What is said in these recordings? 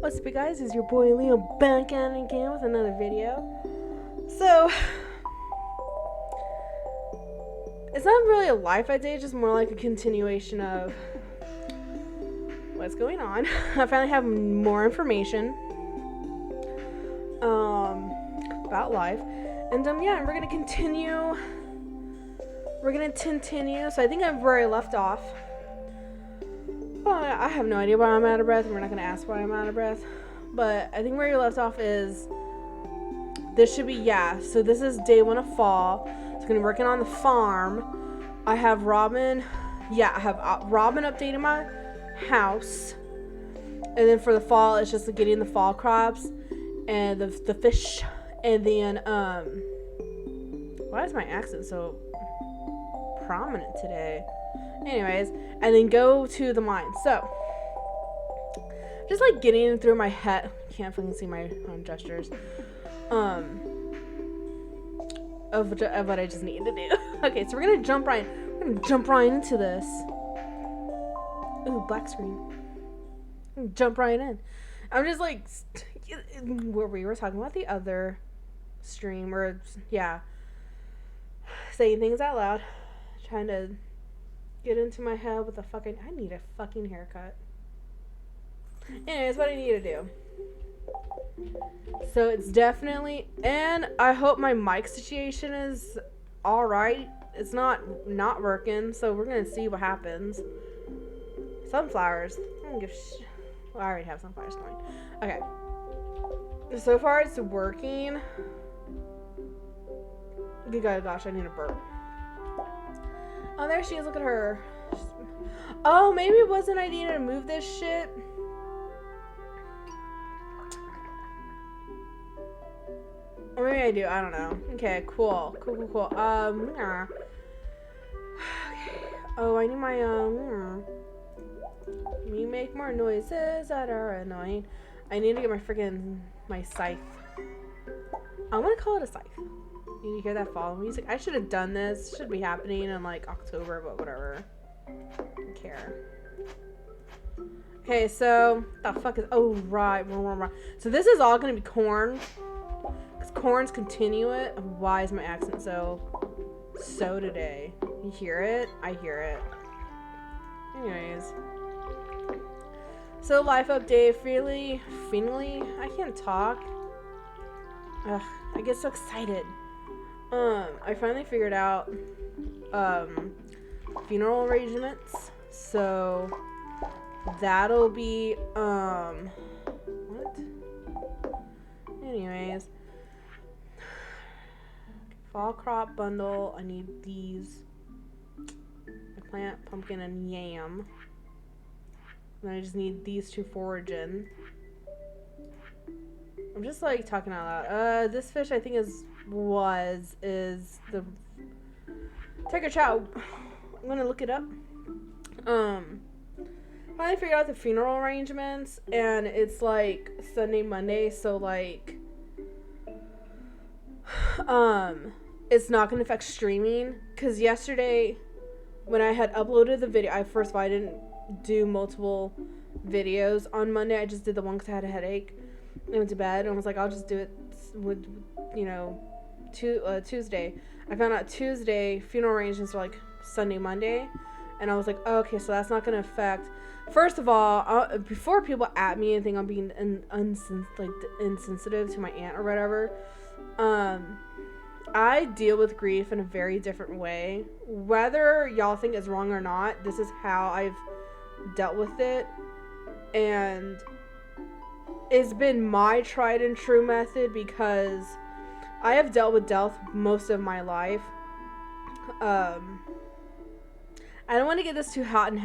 What's up, guys? It's your boy Leo back at it again with another video. So, it's not really a life update, just more like a continuation of what's going on. I finally have more information about life, and yeah, we're gonna continue. So I think I'm where I left off. Well, I have no idea why I'm out of breath, and we're not going to ask why I'm out of breath. But I think where you left off is, this should be, so this is day 1 of fall. So I'm going to be working on the farm. I have Robin, Robin updating my house. And then for the fall, it's just getting the fall crops and the fish. And then, why is my accent so prominent today? Anyways, and then go to the mine. So, just like getting through my head. Can't fucking see my own gestures. Of what I just need to do. Okay, so we're gonna jump right into this. Ooh, black screen. Jump right in. I'm just like, where we were talking about the other stream, or saying things out loud, trying to get into my head with I need a fucking haircut. Anyways, what I need to do. So it's definitely, and I hope my mic situation is alright. It's not working, so we're gonna see what happens. Sunflowers. I don't give well, I already have sunflowers going. Okay. So far it's working. Good God, gosh, I need a burp. Oh, there she is. Look at her. Oh, maybe it wasn't I needed to move this shit. Or maybe I do. I don't know. Okay, cool. Okay. Oh, I need my, me make more noises that are annoying. I need to get my scythe. I want to call it a scythe. You hear that fall music? I should have done this. Should be happening in like October, but whatever. I don't care. Okay, so the fuck is? Oh right. So this is all gonna be corn, because corn's continuate. Why is my accent so today? You hear it? I hear it. Anyways, so life update. Finally, I can't talk. Ugh, I get so excited. I finally figured out, funeral arrangements, so that'll be, what? Anyways, fall crop bundle, I need these, I plant pumpkin and yam, and I just need these to forage in. I'm just like talking out loud. This fish I think is the tiger chow. I'm gonna look it up. Finally figured out the funeral arrangements, and it's like Sunday, Monday, so like it's not gonna affect streaming, because yesterday when I had uploaded the video, I didn't do multiple videos on Monday. I just did the one because I had a headache. I went to bed and was like, I'll just do it with, Tuesday. I found out Tuesday funeral arrangements were like Sunday, Monday, and I was like, oh, okay, so that's not going to affect. First of all, before people at me and think I'm being insensitive to my aunt or whatever, I deal with grief in a very different way. Whether y'all think it's wrong or not, this is how I've dealt with it, and it's been my tried and true method, because I have dealt with death most of my life. I don't want to get this too hot and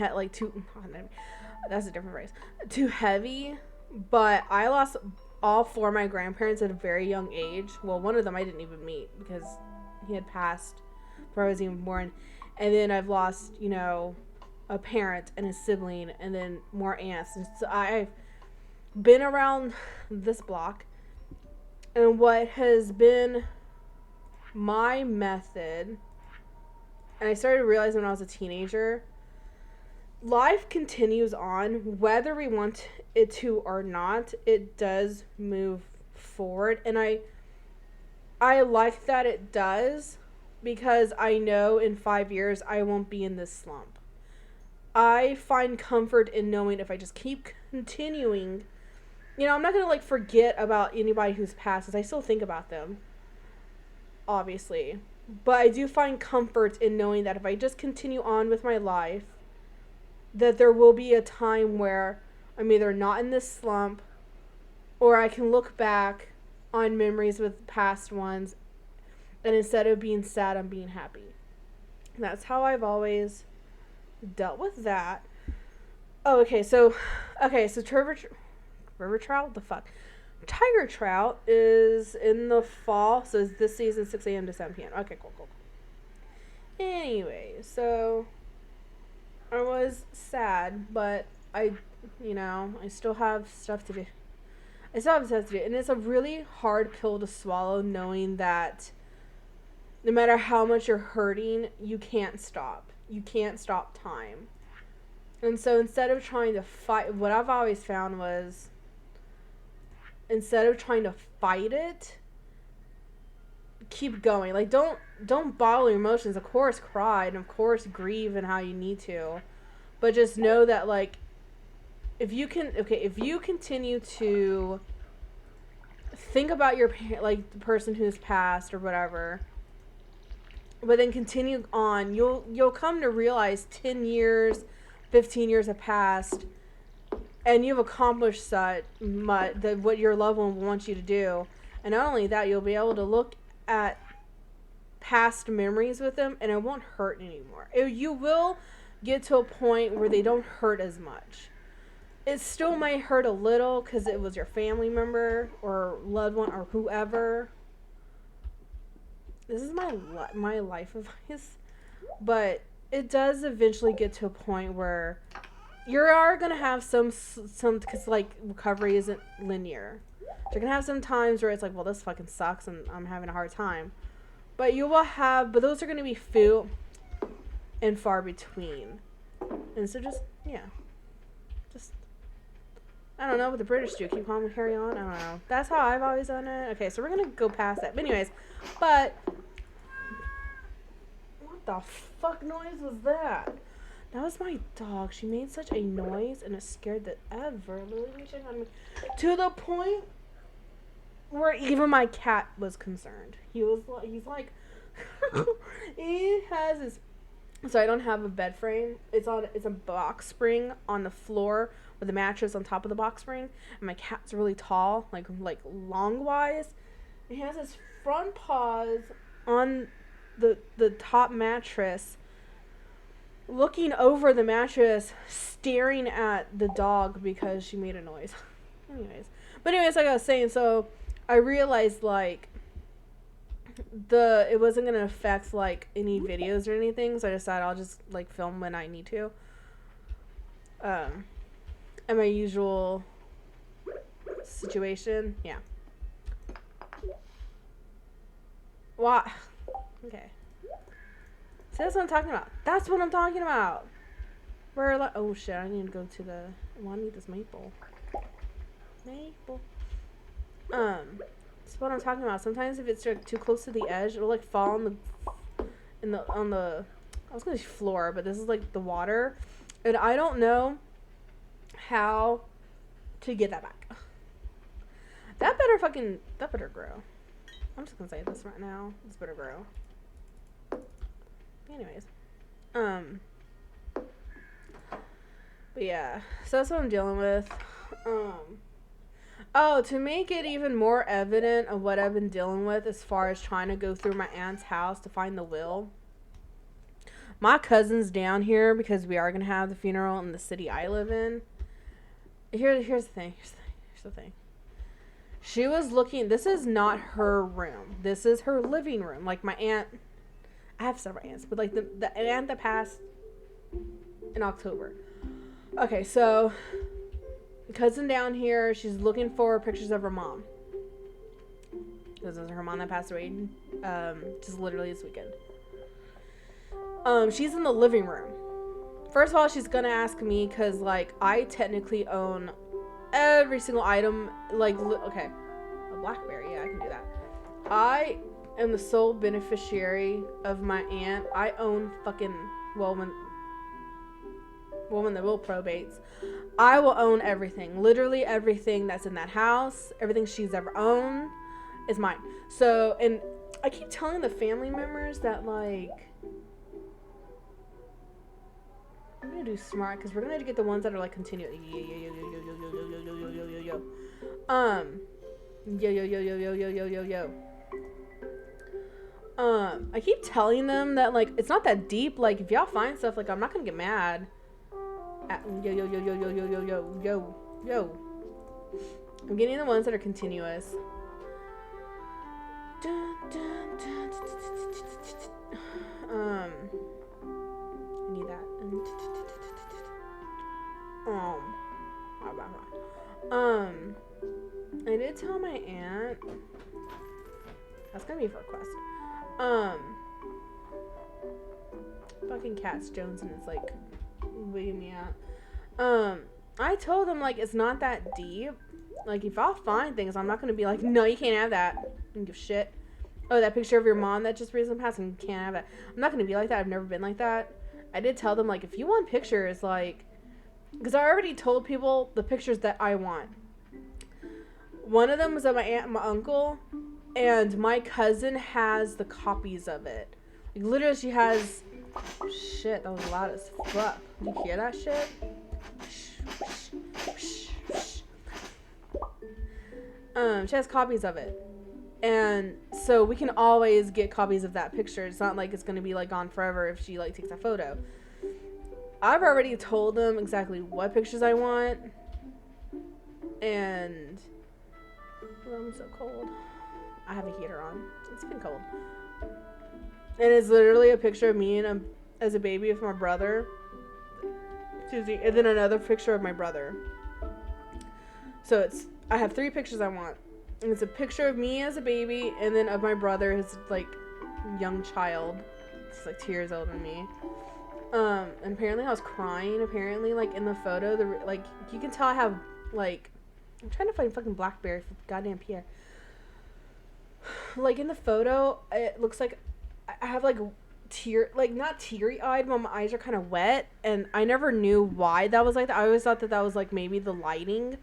that's a different phrase. Too heavy, but I lost all 4 of my grandparents at a very young age. Well, one of them I didn't even meet because he had passed before I was even born. And then I've lost, a parent and a sibling, and then more aunts. And so I've been around this block, and what has been my method, and I started realizing when I was a teenager, life continues on, whether we want it to or not. It does move forward, and I like that it does, because I know in 5 years I won't be in this slump. I find comfort in knowing if I just keep continuing, I'm not gonna like forget about anybody who's passed, because I still think about them, obviously. But I do find comfort in knowing that if I just continue on with my life, that there will be a time where I'm either not in this slump, or I can look back on memories with past ones, and instead of being sad, I'm being happy. And that's how I've always dealt with that. Oh, so river trout, the fuck, tiger trout is in the fall, so it's this season, 6 a.m. to 7 p.m. Okay, cool. Anyway, so I was sad, but I still have stuff to do. And it's a really hard pill to swallow, knowing that no matter how much you're hurting, you can't stop. You can't stop time. And so instead of trying to fight, what I've always found was, instead of trying to fight it, keep going. Like, don't bottle your emotions. Of course, cry, and of course, grieve and how you need to, but just know that, like, if you continue to think about your like the person who's passed or whatever, but then continue on, you'll come to realize 10 years, 15 years have passed, and you've accomplished what your loved one wants you to do. And not only that, you'll be able to look at past memories with them, and it won't hurt anymore. You will get to a point where they don't hurt as much. It still might hurt a little because it was your family member or loved one or whoever. This is my life advice, but it does eventually get to a point where you are gonna have some because like recovery isn't linear. You're gonna have some times where it's like, well, this fucking sucks and I'm having a hard time, but those are gonna be few and far between, and so just I don't know what the British do. Keep calm and carry on. I don't know. That's how I've always done it. Okay, so we're gonna go past that. But anyways, what the fuck noise was that? That was my dog. She made such a noise, and it scared the ever living shit out of me, to the point where even my cat was concerned. He's like, he has his. So I don't have a bed frame. It's a box spring on the floor with a mattress on top of the box spring. And my cat's really tall, like long wise. He has his front paws on the top mattress, looking over the mattress, staring at the dog because she made a noise. Anyways, like I was saying, so I realized like it wasn't gonna affect like any videos or anything, so I decided I'll just like film when I need to. At my usual situation, yeah. What? Okay. See, that's what I'm talking about. That's what I'm talking about. Oh shit! I need to go to the. Well, I need this maple. That's what I'm talking about. Sometimes if it's like too close to the edge, it'll like fall on the I was gonna say floor, but this is like the water, and I don't know how to get that back. That better grow. I'm just gonna say this right now. This better grow. Anyways, but yeah, so that's what I'm dealing with. Oh, to make it even more evident of what I've been dealing with as far as trying to go through my aunt's house to find the will. My cousin's down here because we are going to have the funeral in the city I live in. Here's the thing. She was looking, this is not her room. This is her living room. Like my aunt, I have several aunts, but like the aunt that passed in October. Okay, so cousin down here, she's looking for pictures of her mom, because it was her mom that passed away just literally this weekend. She's in the living room, First of all, she's gonna ask me because, like, I technically own every single item. Like, okay, a BlackBerry, yeah, I can do that. I am the sole beneficiary of my aunt. I own fucking, well, when the will probates, I will own everything. Literally everything that's in that house, everything she's ever owned is mine. So, and I keep telling the family members that, like, I'm gonna do smart because we're gonna get the ones that are like continuous. Yo yo yo yo yo yo yo yo yo yo yo yo yo. Yo yo yo yo yo yo yo yo yo. I keep telling them that, like, it's not that deep. Like, if y'all find stuff, like, I'm not gonna get mad. Yo yo yo yo yo yo yo yo yo yo. I'm getting the ones that are continuous. I need that. I did tell my aunt. That's gonna be for a quest. Fucking Cat's Jones and it's like wigging me out. I told them, like, it's not that deep. Like, if I'll find things, I'm not gonna be like, no, you can't have that. I don't give a shit. Oh, that picture of your mom that just recently passed, and you can't have that. I'm not gonna be like that. I've never been like that. I did tell them, like, if you want pictures, like, because I already told people the pictures that I want. One of them was of my aunt and my uncle, and my cousin has the copies of it. Like, literally, she has. Shit, that was loud as fuck. Did you hear that shit? She has copies of it. And so we can always get copies of that picture. It's not like it's going to be, like, gone forever if she, like, takes a photo. I've already told them exactly what pictures I want. And oh, I'm so cold. I have a heater on. It's been cold. And it's literally a picture of me and as a baby with my brother. Excuse me. And then another picture of my brother. So I have 3 pictures I want. And it's a picture of me as a baby, and then of my brother, his, like, young child. It's like 2 years older than me. And apparently I was crying, apparently, like, in the photo. Like, you can tell I have, like, I'm trying to find fucking BlackBerry for goddamn Pierre. Like, in the photo, it looks like I have, like, not teary-eyed, but my eyes are kind of wet, and I never knew why that was like that. I always thought that was, like, maybe the lighting.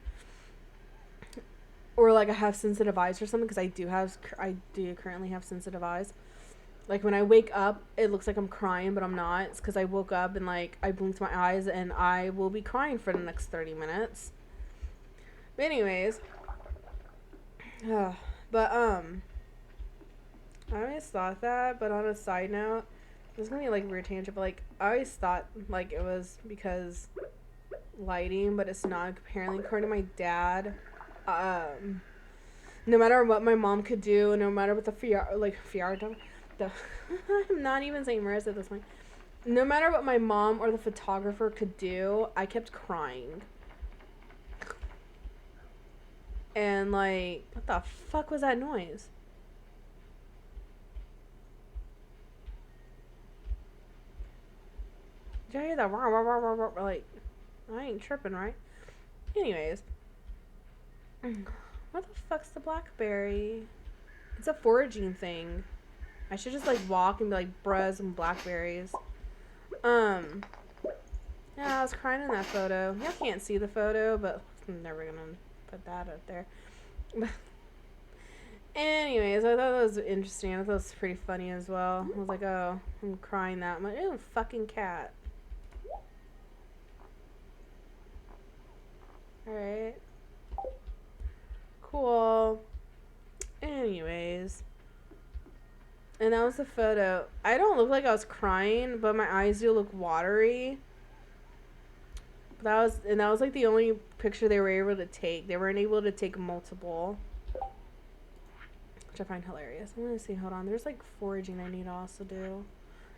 Or, like, I have sensitive eyes or something, because I do currently have sensitive eyes. Like, when I wake up, it looks like I'm crying, but I'm not. It's because I woke up and, like, I blinked my eyes, and I will be crying for the next 30 minutes. But anyways. I always thought that, but on a side note, this is going to be, like, weird tangent, but, like, I always thought, like, it was because lighting, but it's not. Apparently, according to my dad, no matter what my mom could do, no matter what I'm not even saying Marissa at this point. No matter what my mom or the photographer could do, I kept crying. And, like, what the fuck was that noise? Did you hear that? Like, I ain't tripping, right? Anyways. What the fuck's the BlackBerry? It's a foraging thing. I should just, like, walk and be like, bruh, some blackberries. Yeah, I was crying in that photo. Y'all can't see the photo, but I'm never gonna put that up there. Anyways, I thought that was interesting. I thought it was pretty funny as well. I was like, oh, I'm crying that much. Ew, fucking cat. Alright. Cool. Anyways. And that was the photo. I don't look like I was crying, but my eyes do look watery. That was like the only picture they were able to take. They weren't able to take multiple. Which I find hilarious. I'm gonna see, hold on. There's like foraging I need to also do.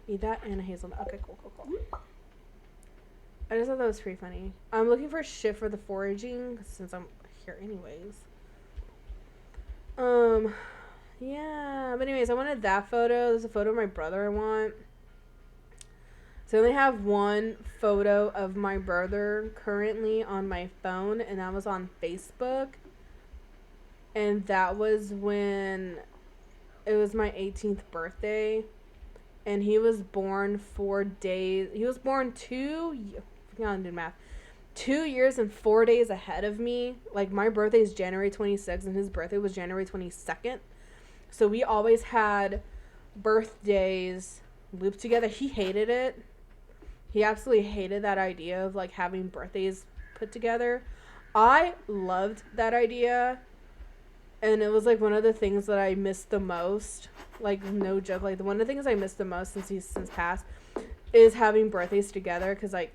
Need that and a hazelnut. Okay, cool. I just thought that was pretty funny. I'm looking for shit for the foraging since I'm here anyways. Yeah, but anyways, I wanted that photo. There's a photo of my brother I want. So I only have one photo of my brother currently on my phone, and that was on Facebook. And that was when it was my 18th birthday. And he was born 4 days. He was born I can't do math. 2 years and 4 days ahead of me. Like, my birthday is January 26th, and his birthday was January 22nd. So we always had birthdays looped together. He hated it. He absolutely hated that idea of, like, having birthdays put together. I loved that idea. And it was, like, one of the things that I missed the most. Like, no joke. Like, one of the things I missed the most since he's since passed is having birthdays together. Because, like,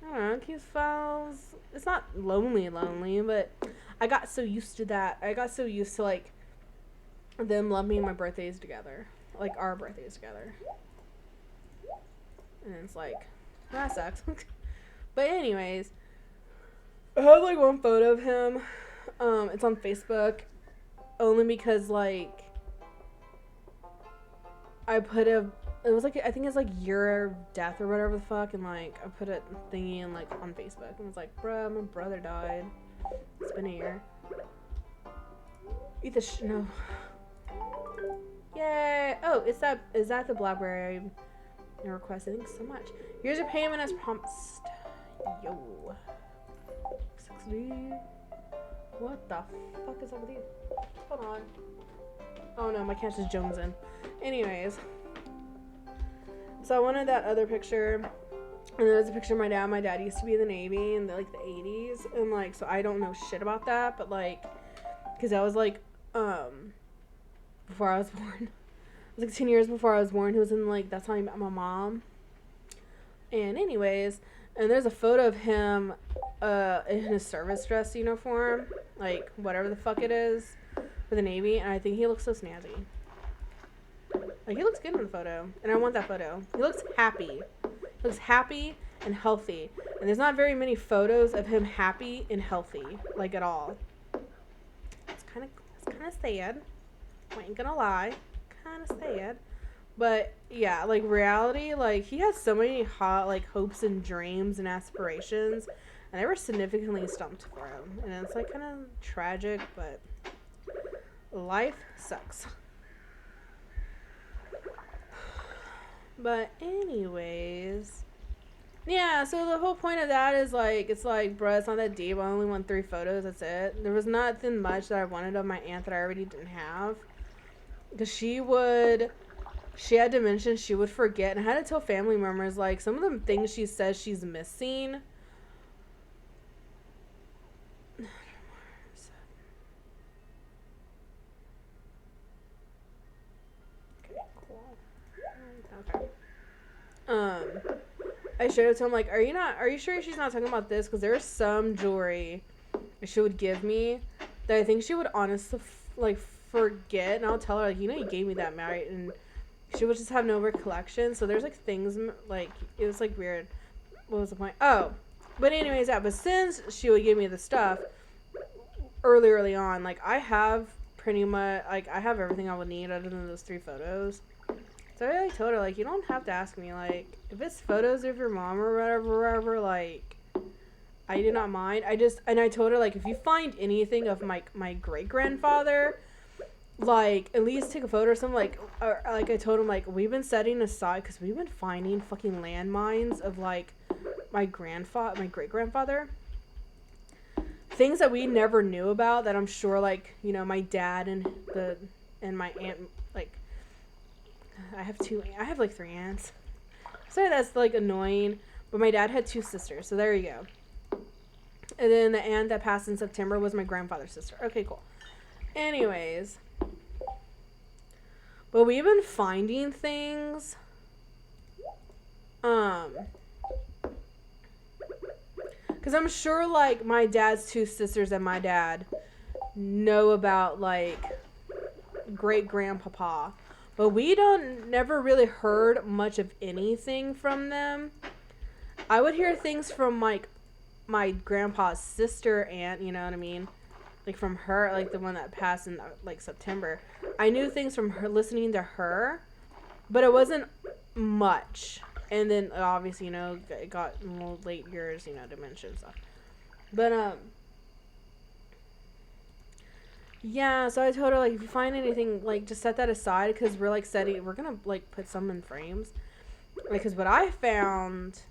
I don't know, he feels, it's not lonely, but I got so used to that. I got so used to, like, them loving my birthdays together. Like, our birthdays together. And it's like, that sucks. But anyways, I have, like, one photo of him. It's on Facebook. Only because, like, I put it was like, I think it's like year of death or whatever the fuck, and like I put a thingy in like on Facebook and was like, bruh, my brother died. It's been a year. Eat the no. Yay! Oh, is that the Blackberry I requested? Thanks so much. Here's your payment as promised. Yo. 60. What the fuck is up with you? Hold on. Oh no, my cat's just jonesing. Anyways. So I wanted that other picture. And there's a picture of my dad. My dad used to be in the Navy in the 80s. And like, so I don't know shit about that. But like, because that was like, before I was born. It was like 10 years before I was born. He was in like, that's how he met my mom. And anyways, and there's a photo of him in his service dress uniform. Like, whatever the fuck it is. For the Navy. And I think he looks so snazzy. Like, he looks good in the photo. And I want that photo. He looks happy. He looks happy and healthy. And there's not very many photos of him happy and healthy. Like, at all. It's kind of sad. I ain't gonna lie. Kind of sad. But, yeah, like, reality, like, he has so many hot, like, hopes and dreams and aspirations. And they were significantly stumped for him. And it's, like, kind of tragic, but life sucks. But anyways, yeah, so the whole point of that is like, it's like, bruh, it's not that deep. I only want 3 photos, that's it. There was nothing much that I wanted of my aunt that I already didn't have. Because she had dementia, she would forget. And I had to tell family members, like, some of the things she says she's missing. I showed it to him, like, are you sure she's not talking about this? Because there's some jewelry she would give me that I think she would honestly, like, forget. And I'll tell her, like, you know, you gave me that, Mary. And she would just have no recollection. So there's, like, things, like, it was, like, weird. What was the point? Oh. But anyways, yeah, but since she would give me the stuff early on, like, I have pretty much, like, I have everything I would need other than those 3 photos. So I like, told her, like, you don't have to ask me, like, if it's photos of your mom or whatever, like, I do not mind. And I told her, like, if you find anything of my great-grandfather, like, at least take a photo or something, like, like, I told him, like, we've been setting aside, because we've been finding fucking landmines of, like, my great-grandfather. Things that we never knew about that I'm sure, like, you know, my dad and my aunt, like, I have like 3 aunts. So that's like annoying. But my dad had 2 sisters, so there you go. And then the aunt that passed in September was my grandfather's sister. Okay, cool. Anyways. But we've been finding things. Because I'm sure, like, my dad's 2 sisters and my dad know about, like, great-grandpapa. But we never really heard much of anything from them. I would hear things from, like, my grandpa's sister aunt, you know what I mean? Like, from her, like, the one that passed in, like, September. I knew things from her, listening to her. But it wasn't much. And then obviously, you know, it got more late years, you know, dementia and stuff. But yeah, so I told her, like, if you find anything, like, just set that aside, because we're gonna, like, put some in frames. Because what I found,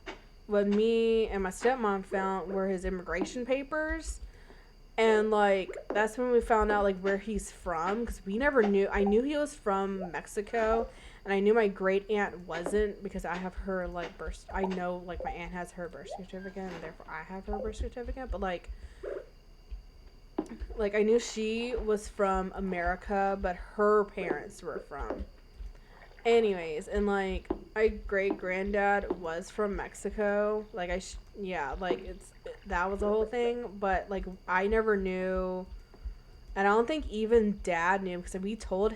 what me and my stepmom found, were his immigration papers. And, like, that's when we found out, like, where he's from, because we never knew. I knew he was from Mexico, and I knew my great aunt wasn't, because I have her, like, I know, like, my aunt has her birth certificate, and therefore I have her birth certificate, but, like, I knew she was from America, but her parents were from. Anyways, and, like, my great-granddad was from Mexico. Like, that was the whole thing, but, like, I never knew, and I don't think even Dad knew, because we told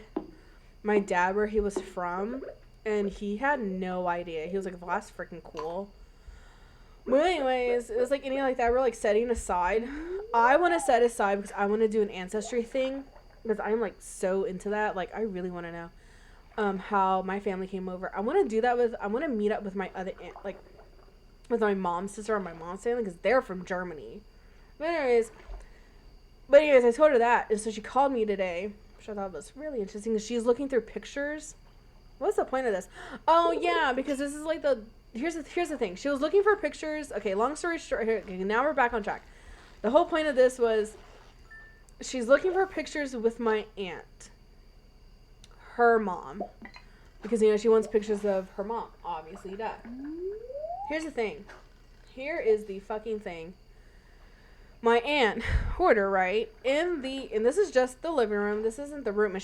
my dad where he was from, and he had no idea. He was like, well, that's freaking cool. But anyways, it was like anything like that. We're like setting aside. I want to set aside because I want to do an ancestry thing, because I'm like so into that. Like, I really want to know how my family came over. I want to meet up with my other aunt, like with my mom's sister on my mom's family, because they're from Germany. But anyways, I told her that, and so she called me today, which I thought was really interesting, because she's looking through pictures. What's the point of this? Oh yeah, because this is like here's the thing. She was looking for pictures. Okay, long story short. Here, okay, now we're back on track. The whole point of this was she's looking for pictures with my aunt, her mom, because you know she wants pictures of her mom. Obviously, duh. Here's the thing. Here is the fucking thing. My aunt, hoarder, right? And this is just the living room. This isn't the room. And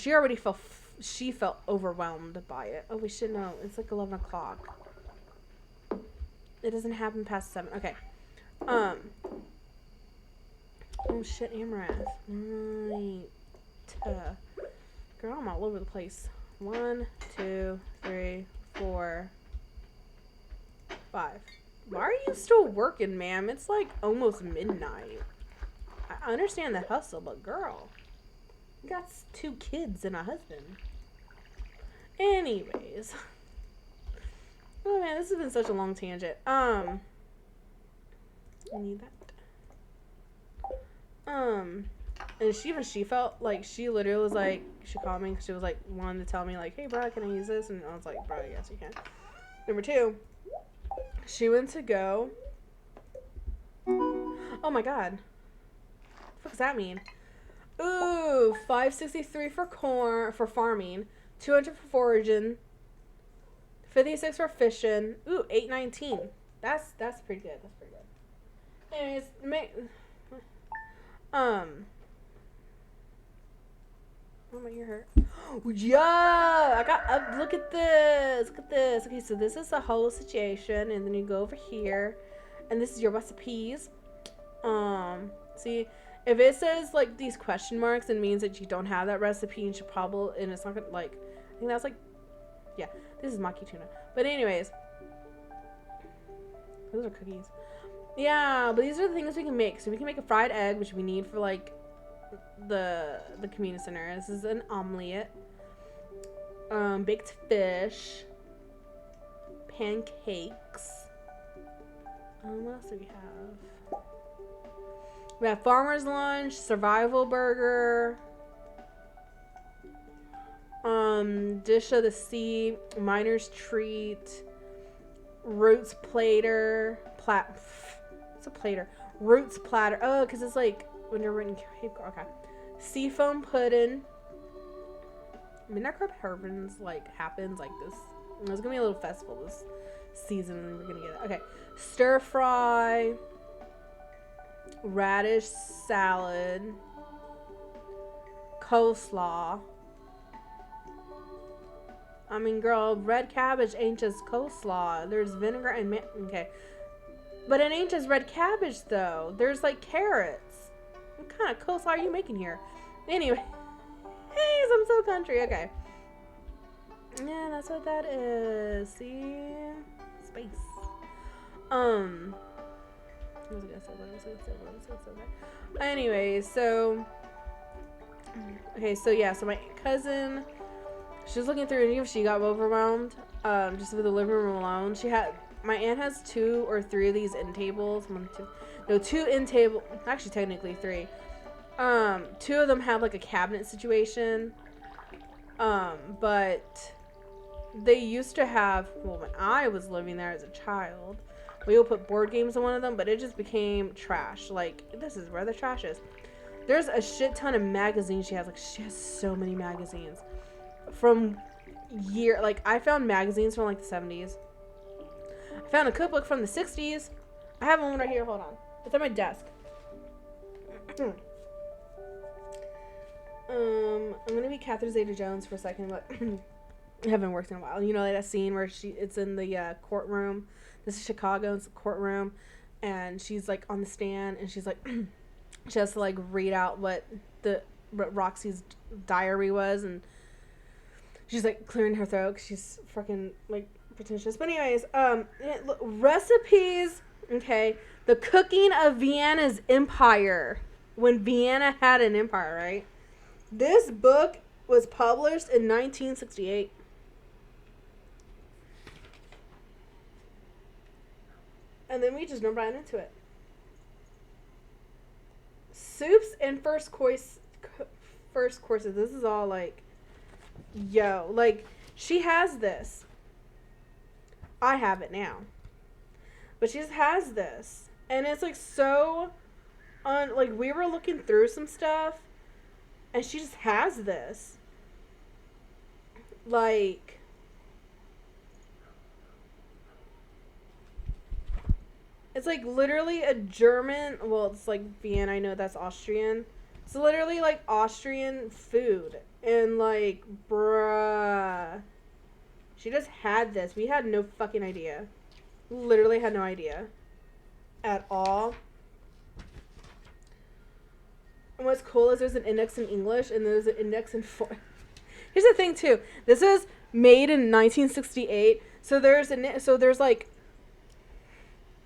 she felt overwhelmed by it. Oh, we should know. It's like 11 o'clock. It doesn't happen past 7. Okay. Oh shit, Amaranth. Right. Girl, I'm all over the place. 1, 2, 3, 4, 5. Why are you still working, ma'am? It's like almost midnight. I understand the hustle, but girl, you got 2 kids and a husband. Anyways. Oh man, this has been such a long tangent. I need that. And she felt like, she literally was like, she called me because she was like, wanting to tell me like, hey bro, can I use this? And I was like, bro, yes you can. Number 2, she went to go. Oh my god. What the fuck does that mean? Ooh, 563 for farming, 200 for foraging, 56 for fishing. Ooh, 819. That's pretty good. That's pretty good. Anyways, oh, my ear hurt. Yeah, look at this. Look at this. Okay, so this is the whole situation, and then you go over here, and this is your recipes. See, if it says like these question marks, it means that you don't have that recipe, and and it's not gonna, like, I think that's like, yeah, this is maki tuna. But anyways, those are cookies. Yeah, but these are the things we can make. So we can make a fried egg, which we need for like the community center. This is an omelet. Baked fish. Pancakes. What else do we have? We have farmer's lunch, survival burger, dish of the sea, miner's treat, roots platter, what's a platter? Roots platter. Oh, because it's like when you're in Cape. Okay. Seafoam pudding. Midnight Crab Heavens like happens like this. There's gonna be a little festival this season, and we're gonna get it. Okay. Stir fry. Radish salad. Coleslaw. I mean, girl, red cabbage ain't just coleslaw. There's vinegar and okay. But it ain't just red cabbage, though. There's, like, carrots. What kind of coleslaw are you making here? Anyway. Hey, I'm so country. Okay. Yeah, that's what that is. See? Space. What was I gonna say? Anyway, so... Okay, so yeah, so my cousin... She was looking through and she got overwhelmed. just with the living room alone. My aunt has 2 or 3 of these end tables. 1, 2, no, 2 end table. Actually, technically 3. 2 of them have like a cabinet situation. But they used to have. Well, when I was living there as a child, we would put board games on one of them, but it just became trash. Like, this is where the trash is. There's a shit ton of magazines she has. Like, she has so many magazines from like, I found magazines from like the 70s. I found a cookbook from the 60s. I have one right here. Hold on. It's on my desk. I'm gonna be Catherine Zeta-Jones for a second, but I haven't worked in a while. You know, like that scene where it's in the courtroom. This is Chicago. It's a courtroom, and she's like on the stand, and she's like, she has to like read out what Roxy's diary was, and she's like clearing her throat 'cause she's fucking like pretentious. But anyways, recipes. Okay, the cooking of Vienna's empire, when Vienna had an empire, right? This book was published in 1968. And then we just jump right into it. Soups and first courses. This is all like, yo, like, she has this. I have it now. But she just has this. And it's like so, like, we were looking through some stuff, and she just has this. Like, it's like literally a German, well, it's like Vienna, I know that's Austrian. It's literally like Austrian food. And like, bruh. She just had this. We had no fucking idea. Literally had no idea. At all. And what's cool is there's an index in English and there's an index in foreign. Here's the thing too. This is made in 1968. So there's like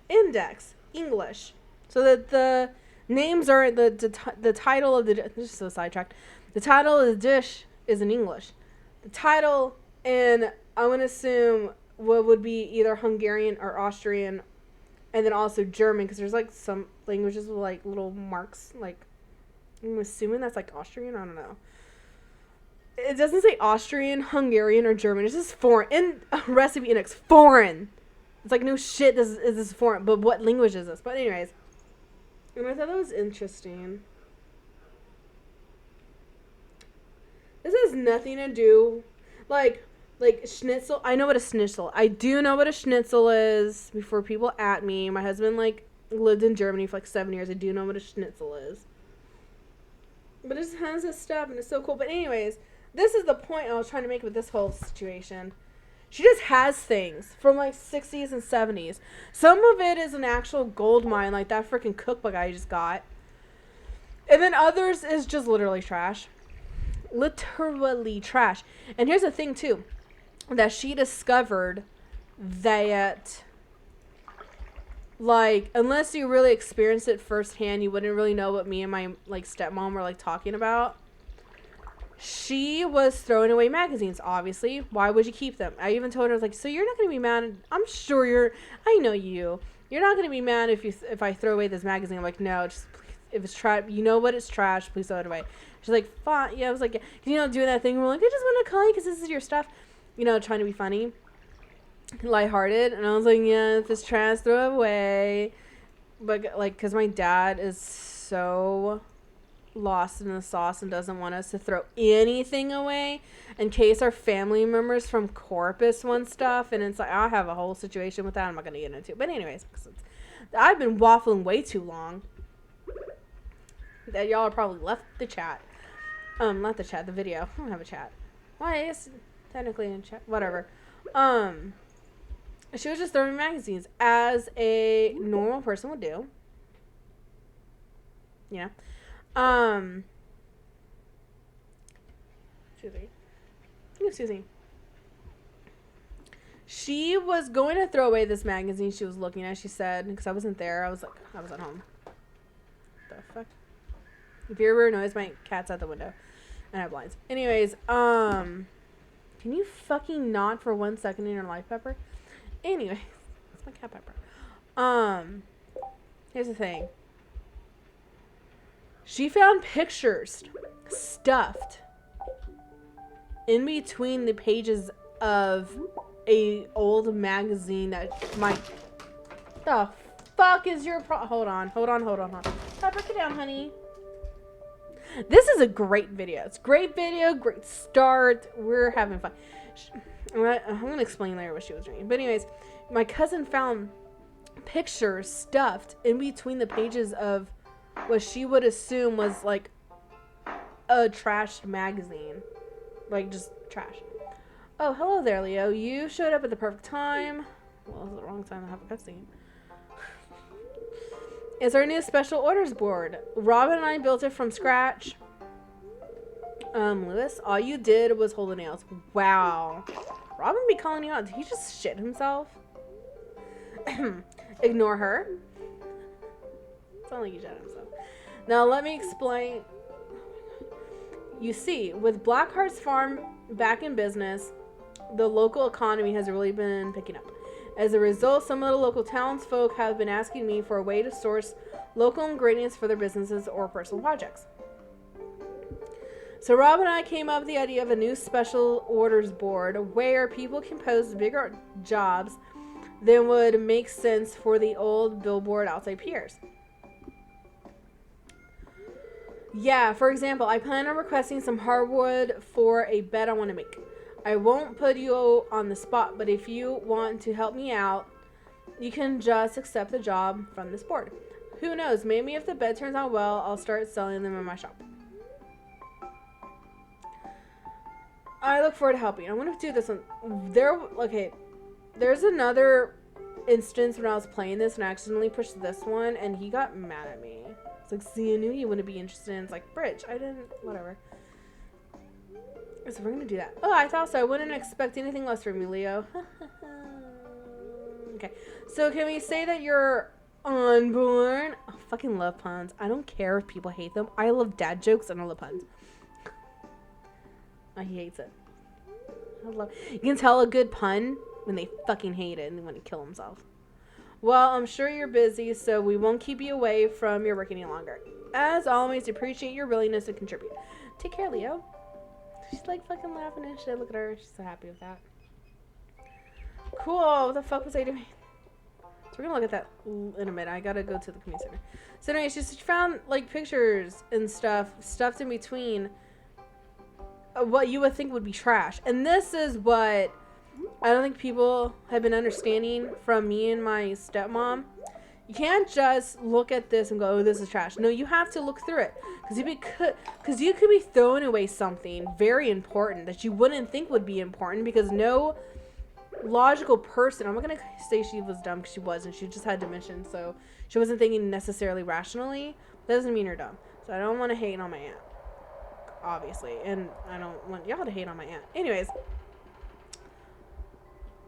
index English. So that the names are the title of the this is so sidetracked. The title of the dish is in English. The title in, I'm gonna assume, what would be either Hungarian or Austrian, and then also German, because there's like some languages with like little marks, like, I'm assuming that's like Austrian. I don't know. It doesn't say Austrian, Hungarian, or German. It's just foreign. In recipe index, foreign. It's like, no shit, this is foreign. But what language is this? But anyways, and I thought that was interesting. This has nothing to do, like schnitzel. I know what a schnitzel. I do know what a schnitzel is. Before people at me, my husband like lived in Germany for like 7 years. I do know what a schnitzel is. But it just has this stuff, and it's so cool. But anyways, this is the point I was trying to make with this whole situation. She just has things from like 60s and 70s. Some of it is an actual gold mine, like that freaking cookbook I just got. And then others is just literally trash. Literally trash. And here's the thing too, that she discovered that, like, unless you really experienced it firsthand, you wouldn't really know what me and my like stepmom were like talking about. She was throwing away magazines, obviously. Why would you keep them? I even told her, I was like, so you're not going to be mad. I'm sure I know you. You're not going to be mad if I throw away this magazine. I'm like, no, just please, if it's trash, you know what, it's trash, please throw it away. She's like, fine. Yeah, I was like, yeah. You know, doing that thing where we're like, I just want to call you because this is your stuff. You know, trying to be funny, lighthearted. And I was like, yeah, if it's trash, throw it away. But, like, because my dad is so lost in the sauce and doesn't want us to throw anything away in case our family members from Corpus want stuff. And it's like, I have a whole situation with that I'm not going to get into. But anyways, I've been waffling way too long. That y'all are probably left the chat. Not the chat, the video. I don't have a chat. Well, I guess technically in chat. Whatever. She was just throwing magazines as a normal person would do. You know? Excuse me. She was going to throw away this magazine she was looking at, she said, because I wasn't there. I was at home. The fuck? If you ever notice, my cat's out the window. And I have blinds. Anyways, Can you fucking not for 1 second in your life, Pepper? Anyway, it's my cat Pepper. Here's the thing. She found pictures stuffed in between the pages of a old magazine that the fuck is your hold on. Pepper, get down, honey. This is a great video. It's a great video, great start. We're having fun. I'm gonna explain later what she was doing. But anyways, my cousin found pictures stuffed in between the pages of what she would assume was like a trashed magazine. Like just trash. Oh, hello there, Leo. You showed up at the perfect time. Well, it was the wrong time to have a cutscene. It's our new special orders board. Robin and I built it from scratch. Lewis, all you did was hold the nails. Wow. Robin be calling you out. Did he just shit himself? Ignore her. It's not like he shit himself. Now let me explain. You see, with Blackheart's farm back in business, the local economy has really been picking up. As a result, some of the local townsfolk have been asking me for a way to source local ingredients for their businesses or personal projects. So Rob and I came up with the idea of a new special orders board where people can post bigger jobs than would make sense for the old billboard outside piers. Yeah, for example, I plan on requesting some hardwood for a bed I want to make. I won't put you on the spot, but if you want to help me out, you can just accept the job from this board. Who knows, maybe if the bed turns out well, I'll start selling them in my shop. I look forward to helping. I'm going to do this one. There's another instance when I was playing this and I accidentally pushed this one and he got mad at me. It's like, see, I knew you wouldn't be interested in. It's like, Bridge, I didn't, whatever. So we're going to do that. Oh, I thought so. I wouldn't expect anything less from you, Leo. Okay. So can we say that you're on board? I fucking love puns. I don't care if people hate them. I love dad jokes and I love puns. Oh, he hates it. You can tell a good pun when they fucking hate it and they want to kill themselves. Well, I'm sure you're busy, so we won't keep you away from your work any longer. As always, appreciate your willingness to contribute. Take care, Leo. She's like fucking laughing and shit. Look at her. She's so happy with that. Cool. What the fuck was I doing? So we're gonna look at that in a minute. I gotta go to the community center. So anyway, she found like pictures and stuff stuffed in between what you would think would be trash. And this is what I don't think people have been understanding from me and my stepmom. You can't just look at this and go, oh, this is trash. No, you have to look through it. Because you could be throwing away something very important that you wouldn't think would be important because no logical person, I'm not going to say she was dumb because she wasn't. She just had dementia, so she wasn't thinking necessarily rationally. That doesn't mean you're dumb. So I don't want to hate on my aunt, obviously. And I don't want y'all to hate on my aunt. Anyways.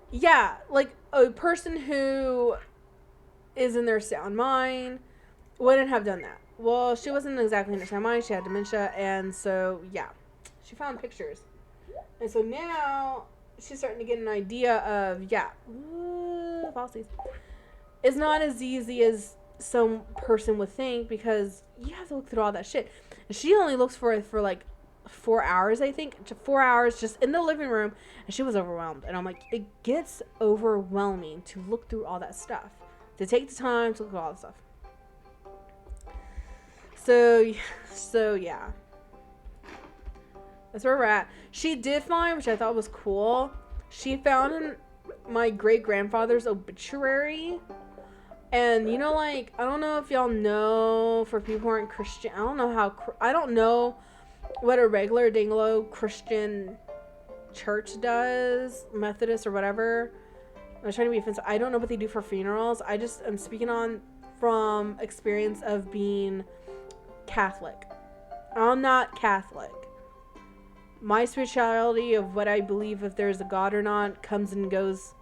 Yeah, like a person who is in their sound mind wouldn't have done that. Well, she wasn't exactly in her sound mind. She had dementia. And so, yeah, she found pictures. And so now she's starting to get an idea of, yeah, falsies. It's not as easy as some person would think because you have to look through all that shit. And she only looks for it for like 4 hours, I think. 4 hours just in the living room. And she was overwhelmed. And I'm like, it gets overwhelming to look through all that stuff. To take the time to look at all the stuff. So yeah. That's where we're at. She did find, which I thought was cool, she found in my great-grandfather's obituary. And, you know, like, I don't know if y'all know, for people who aren't Christian, I don't know what a regular Dinglo Christian church does, Methodist or whatever. I'm not trying to be offensive. I don't know what they do for funerals. I'm speaking from experience of being Catholic. I'm not Catholic. My spirituality of what I believe if there's a God or not comes and goes.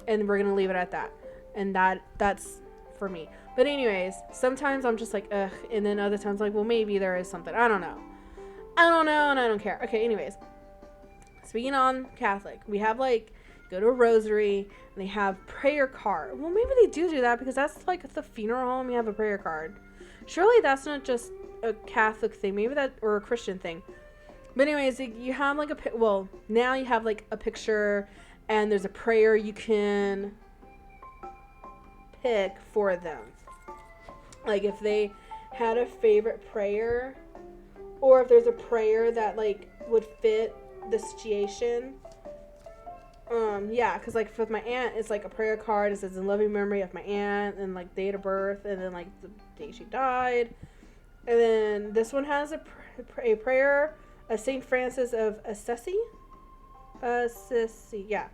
And we're going to leave it at that. And that's for me. But anyways, sometimes I'm just like, ugh. And then other times I'm like, well, maybe there is something. I don't know. And I don't care. Okay, anyways. speaking on Catholic, we have like, go to a rosary, and they have prayer card. Well, maybe they do that because that's like at the funeral home, you have a prayer card. Surely that's not just a Catholic thing, maybe that, or a Christian thing. But anyways, you have like now you have like a picture, and there's a prayer you can pick for them. Like if they had a favorite prayer, or if there's a prayer that like would fit the situation. Yeah, because like with my aunt, it's like a prayer card. It says in loving memory of my aunt, and like date of birth, and then like the day she died. And then this one has a prayer of Saint Francis of Assisi. Yeah.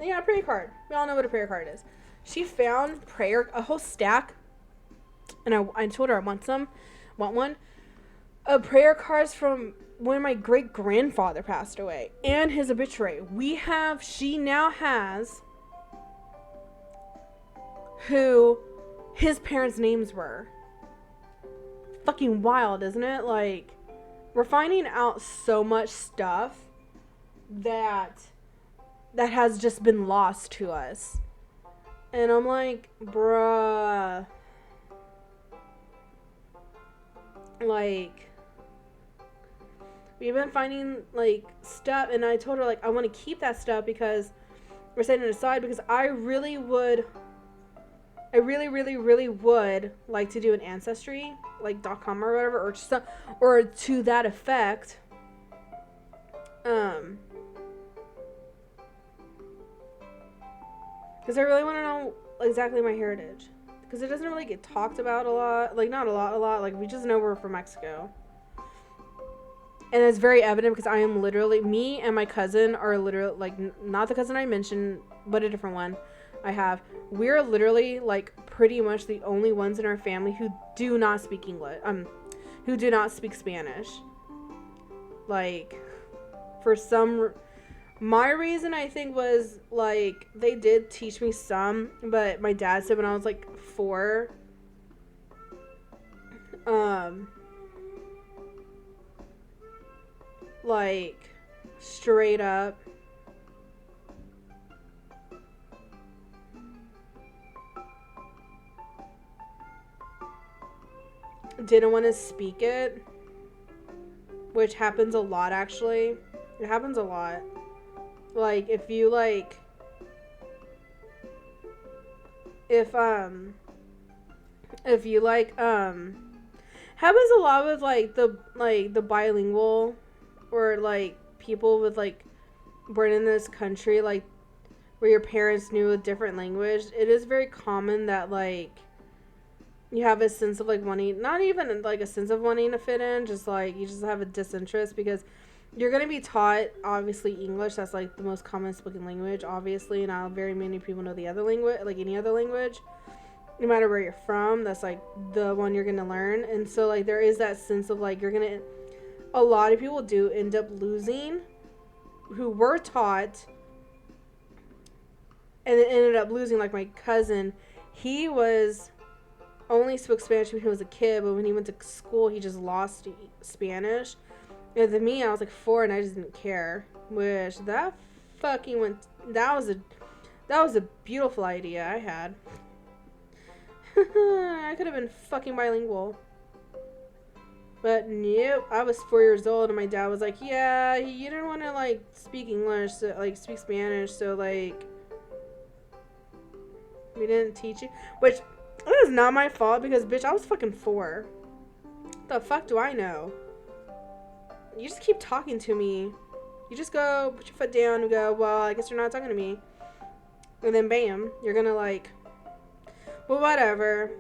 Yeah, a prayer card. We all know what a prayer card is. She found a whole stack, and I told her I want one. Prayer cards from when my great grandfather passed away and his obituary. She now has who his parents' names were. Fucking wild, isn't it? Like, we're finding out so much stuff that has just been lost to us. And I'm like, bruh. Like, we've been finding, like, stuff, and I told her, like, I want to keep that stuff because we're setting it aside because I really, really, really would like to do an Ancestry, like, .com or whatever, or to that effect. Because I really want to know exactly my heritage. Because it doesn't really get talked about a lot. Like, not a lot. Like, we just know we're from Mexico. And it's very evident because I am literally, me and my cousin are literally, like, not the cousin I mentioned, but a different one I have. We're literally, like, pretty much the only ones in our family who do not speak English. Who do not speak Spanish. Like, for my reason, I think, was, like, they did teach me some, but my dad said when I was, like, 4, like, straight up, didn't want to speak it, which happens a lot, actually. It happens a lot. Like, if you, like, happens a lot with, like, the bilingual, or, like, people with, like, born in this country, like, where your parents knew a different language. It is very common that, like, you have a sense of, like, wanting, not even, like, a sense of wanting to fit in, just, like, you just have a disinterest, because you're going to be taught, obviously, English. That's, like, the most common spoken language, obviously. Not very many people know the other language, like, any other language. No matter where you're from, that's, like, the one you're going to learn. And so, like, there is that sense of, like, a lot of people do end up losing who were taught and then ended up losing. Like, my cousin, he only spoke Spanish when he was a kid, but when he went to school, he just lost Spanish. And then me, I was like 4 and I just didn't care. Which, that was a beautiful idea I had. I could have been fucking bilingual. But nope, I was 4 years old and my dad was like, yeah, you didn't want to, like, speak English, so, like, speak Spanish, so, like, we didn't teach you. Which, that is not my fault because, bitch, I was fucking 4. The fuck do I know? You just keep talking to me. You just go, put your foot down and go, well, I guess you're not talking to me. And then bam, you're gonna, like, well, whatever.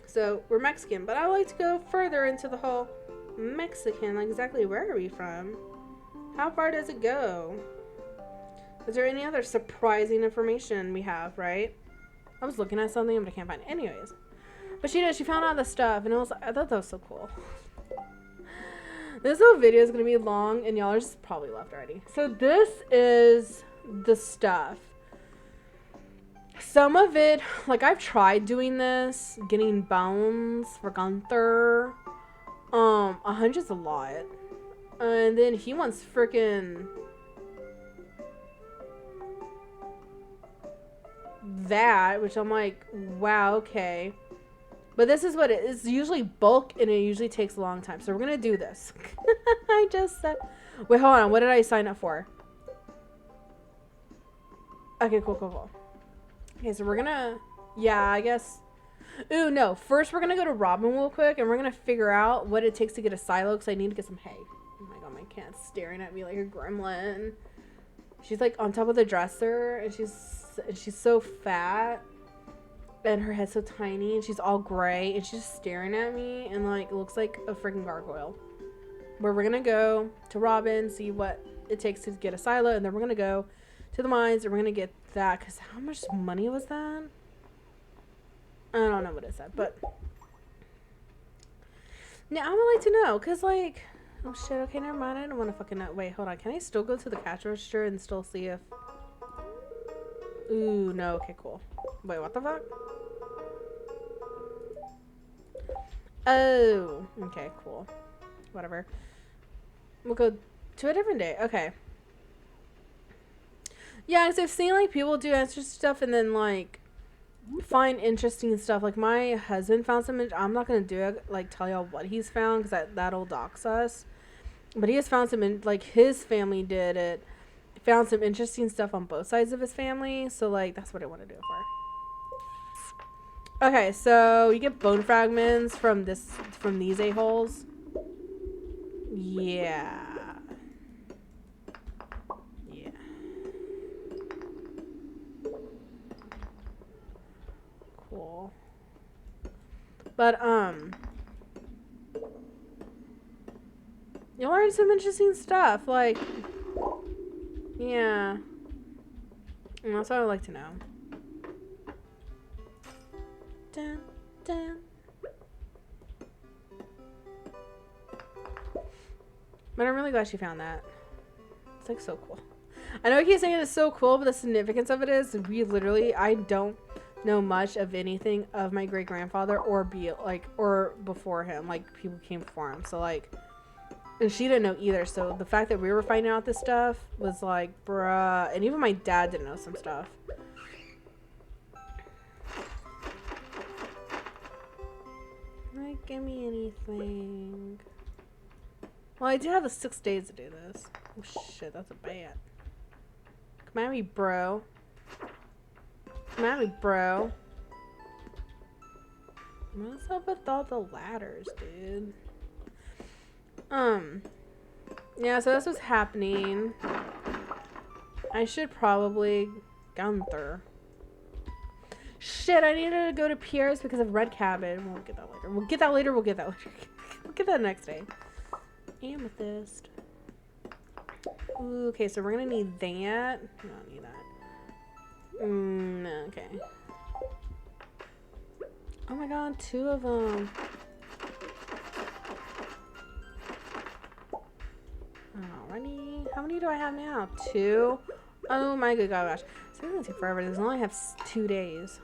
So, we're Mexican, but I would like to go further into the whole Mexican. Like, exactly where are we from? How far does it go? Is there any other surprising information we have, right? I was looking at something, but I can't find it. Anyways. But she found out the stuff, and I thought that was so cool. This whole video is going to be long, and y'all are just probably left already. So this is the stuff. Some of it, like, I've tried doing this, getting bones for Gunther. 100's a lot. And then he wants freaking that, which I'm like, wow, okay. But this is what it is. Usually bulk, and it usually takes a long time. So we're going to do this. I just said... Wait, hold on. What did I sign up for? Okay, cool. Okay, so we're going to... Yeah, I guess... Ooh, no. First, we're going to go to Robin real quick, and we're going to figure out what it takes to get a silo, because I need to get some hay. Oh my god, my cat's staring at me like a gremlin. She's like on top of the dresser, and she's so fat. And her head's so tiny, and she's all gray, and she's just staring at me, and like it looks like a freaking gargoyle. Where we're gonna go to Robin, see what it takes to get a silo, and then we're gonna go to the mines, and we're gonna get that. Cause how much money was that? I don't know what it said, but yeah, I would like to know, cause like, oh shit, okay, never mind. I don't want to fucking know. Wait, hold on. Can I still go to the cash register and still see if? Ooh, no. Okay, cool. Wait, what the fuck? Oh, okay, cool. Whatever. We'll go to a different day. Okay. Yeah, because I've seen, like, people do extra stuff and then, like, find interesting stuff. Like, my husband found some... I'm not going to do it, like, tell y'all what he's found, because that'll dox us. But he has found some... like, his family did it. Found some interesting stuff on both sides of his family. So, like, that's what I want to do it for. Okay, so you get bone fragments from these a-holes. Yeah. Yeah. Cool. But, you'll learn some interesting stuff, like, yeah. And that's what I'd like to know. Dun, dun. But I'm really glad she found that. It's like so cool. I know I keep saying it's so cool, but the significance of it is I don't know much of anything of my great grandfather or before him. Like people came before him. So like, and she didn't know either. So the fact that we were finding out this stuff was like, bruh. And even my dad didn't know some stuff. Like, give me anything. Well, I do have the 6 days to do this. Oh shit, that's a bad. Come at me, bro. Come at me, bro. What's up with all the ladders, dude? Yeah, so this was happening. I should probably... Gunther. Shit, I needed to go to Pierre's because of red cabin. We'll get that later. We'll get that later. We'll get that next day. Amethyst. Ooh, okay, so we're gonna need that. No, I don't need that. No, okay. Oh my god, 2 of them. Alrighty. How many do I have now? 2? Oh my good gosh. It's gonna take forever. This only have 2 days.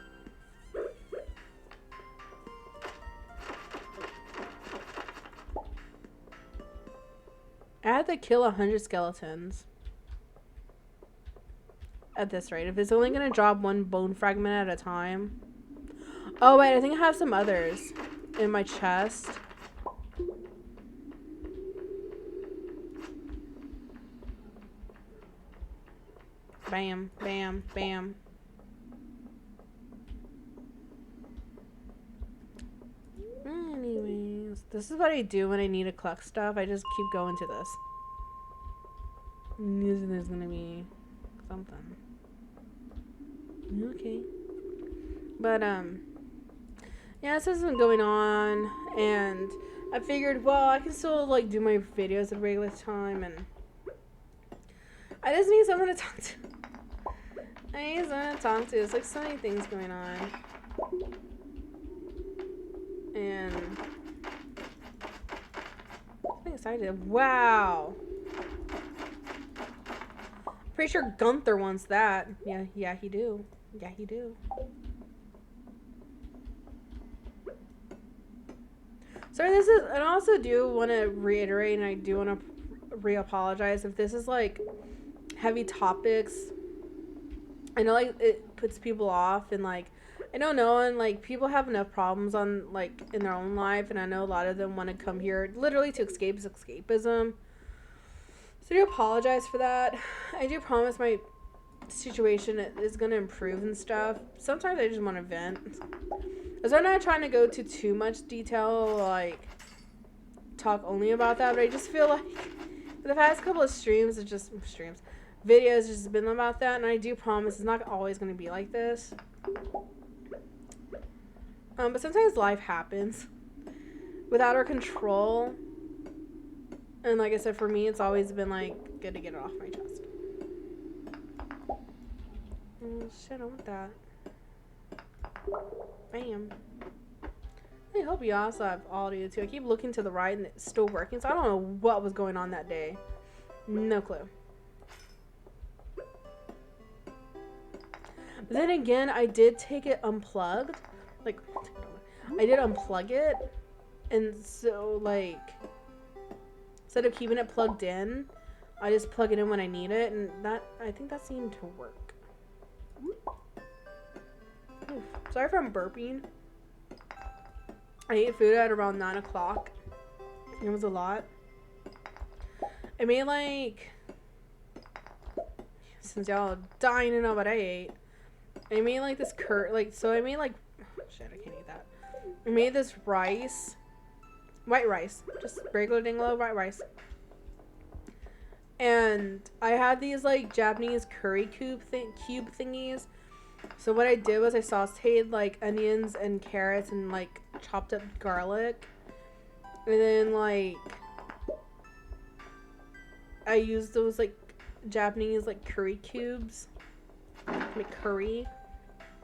I had to kill 100 skeletons. At this rate. If it's only gonna drop 1 bone fragment at a time. Oh wait, I think I have some others in my chest. Bam, bam, bam. Anyways, this is what I do when I need to collect stuff. I just keep going to this. There's gonna be something. Okay. But, yeah, this has been going on, and I figured, well, I can still, like, do my videos at regular time, and I just need someone to talk to. I need someone to talk to. There's, like, so many things going on. And I'm excited. Wow. Pretty sure Gunther wants that. Yeah, he do. Yeah, he do. So this is, and I also do want to reiterate, and I do want to re-apologize if this is like heavy topics. I know like it puts people off, and like I don't know, and like people have enough problems on like in their own life, and I know a lot of them want to come here literally to escapism. So I do apologize for that. I do promise my situation is gonna improve and stuff. Sometimes I just want to vent. So I'm not trying to go to too much detail, like talk only about that, but I just feel like for the past couple of videos just been about that, and I do promise it's not always going to be like this. But sometimes life happens without our control, and like I said, for me, it's always been like good to get it off my chest. Oh shit, I want that. Bam. I hope you also have audio too. I keep looking to the right and it's still working, so I don't know what was going on that day. No clue. But then again, I did take it unplugged. Like, I did unplug it. And so, like, instead of keeping it plugged in, I just plug it in when I need it. And that, I think that seemed to work. Oof. Sorry if I'm burping. I ate food at around 9 o'clock. It was a lot. I made like, since y'all are dying to know what I ate, I made like this so I made like, oh, shit, I can't eat that. I made this rice, white rice, just regular dinglo white rice. And I had these like Japanese curry cube thingies. So what I did was I sauteed like onions and carrots and like chopped up garlic, and then like I used those like Japanese like curry cubes, make curry,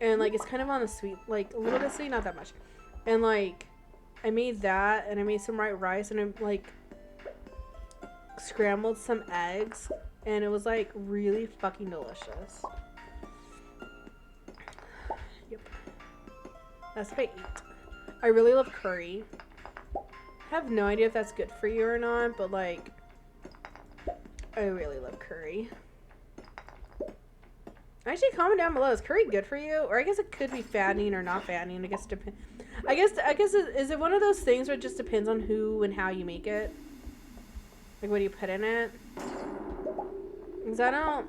and like it's kind of on the sweet, like a little bit sweet, not that much, and like I made that, and I made some white rice, and I like scrambled some eggs, and it was like really fucking delicious. Yep, that's what I ate. I really love curry. I have no idea if that's good for you or not, but like, I really love curry. Actually, comment down below. Is curry good for you? Or I guess it could be fattening or not fattening. I guess it depends. I guess is it one of those things where it just depends on who and how you make it? Like, what do you put in it? Because I don't...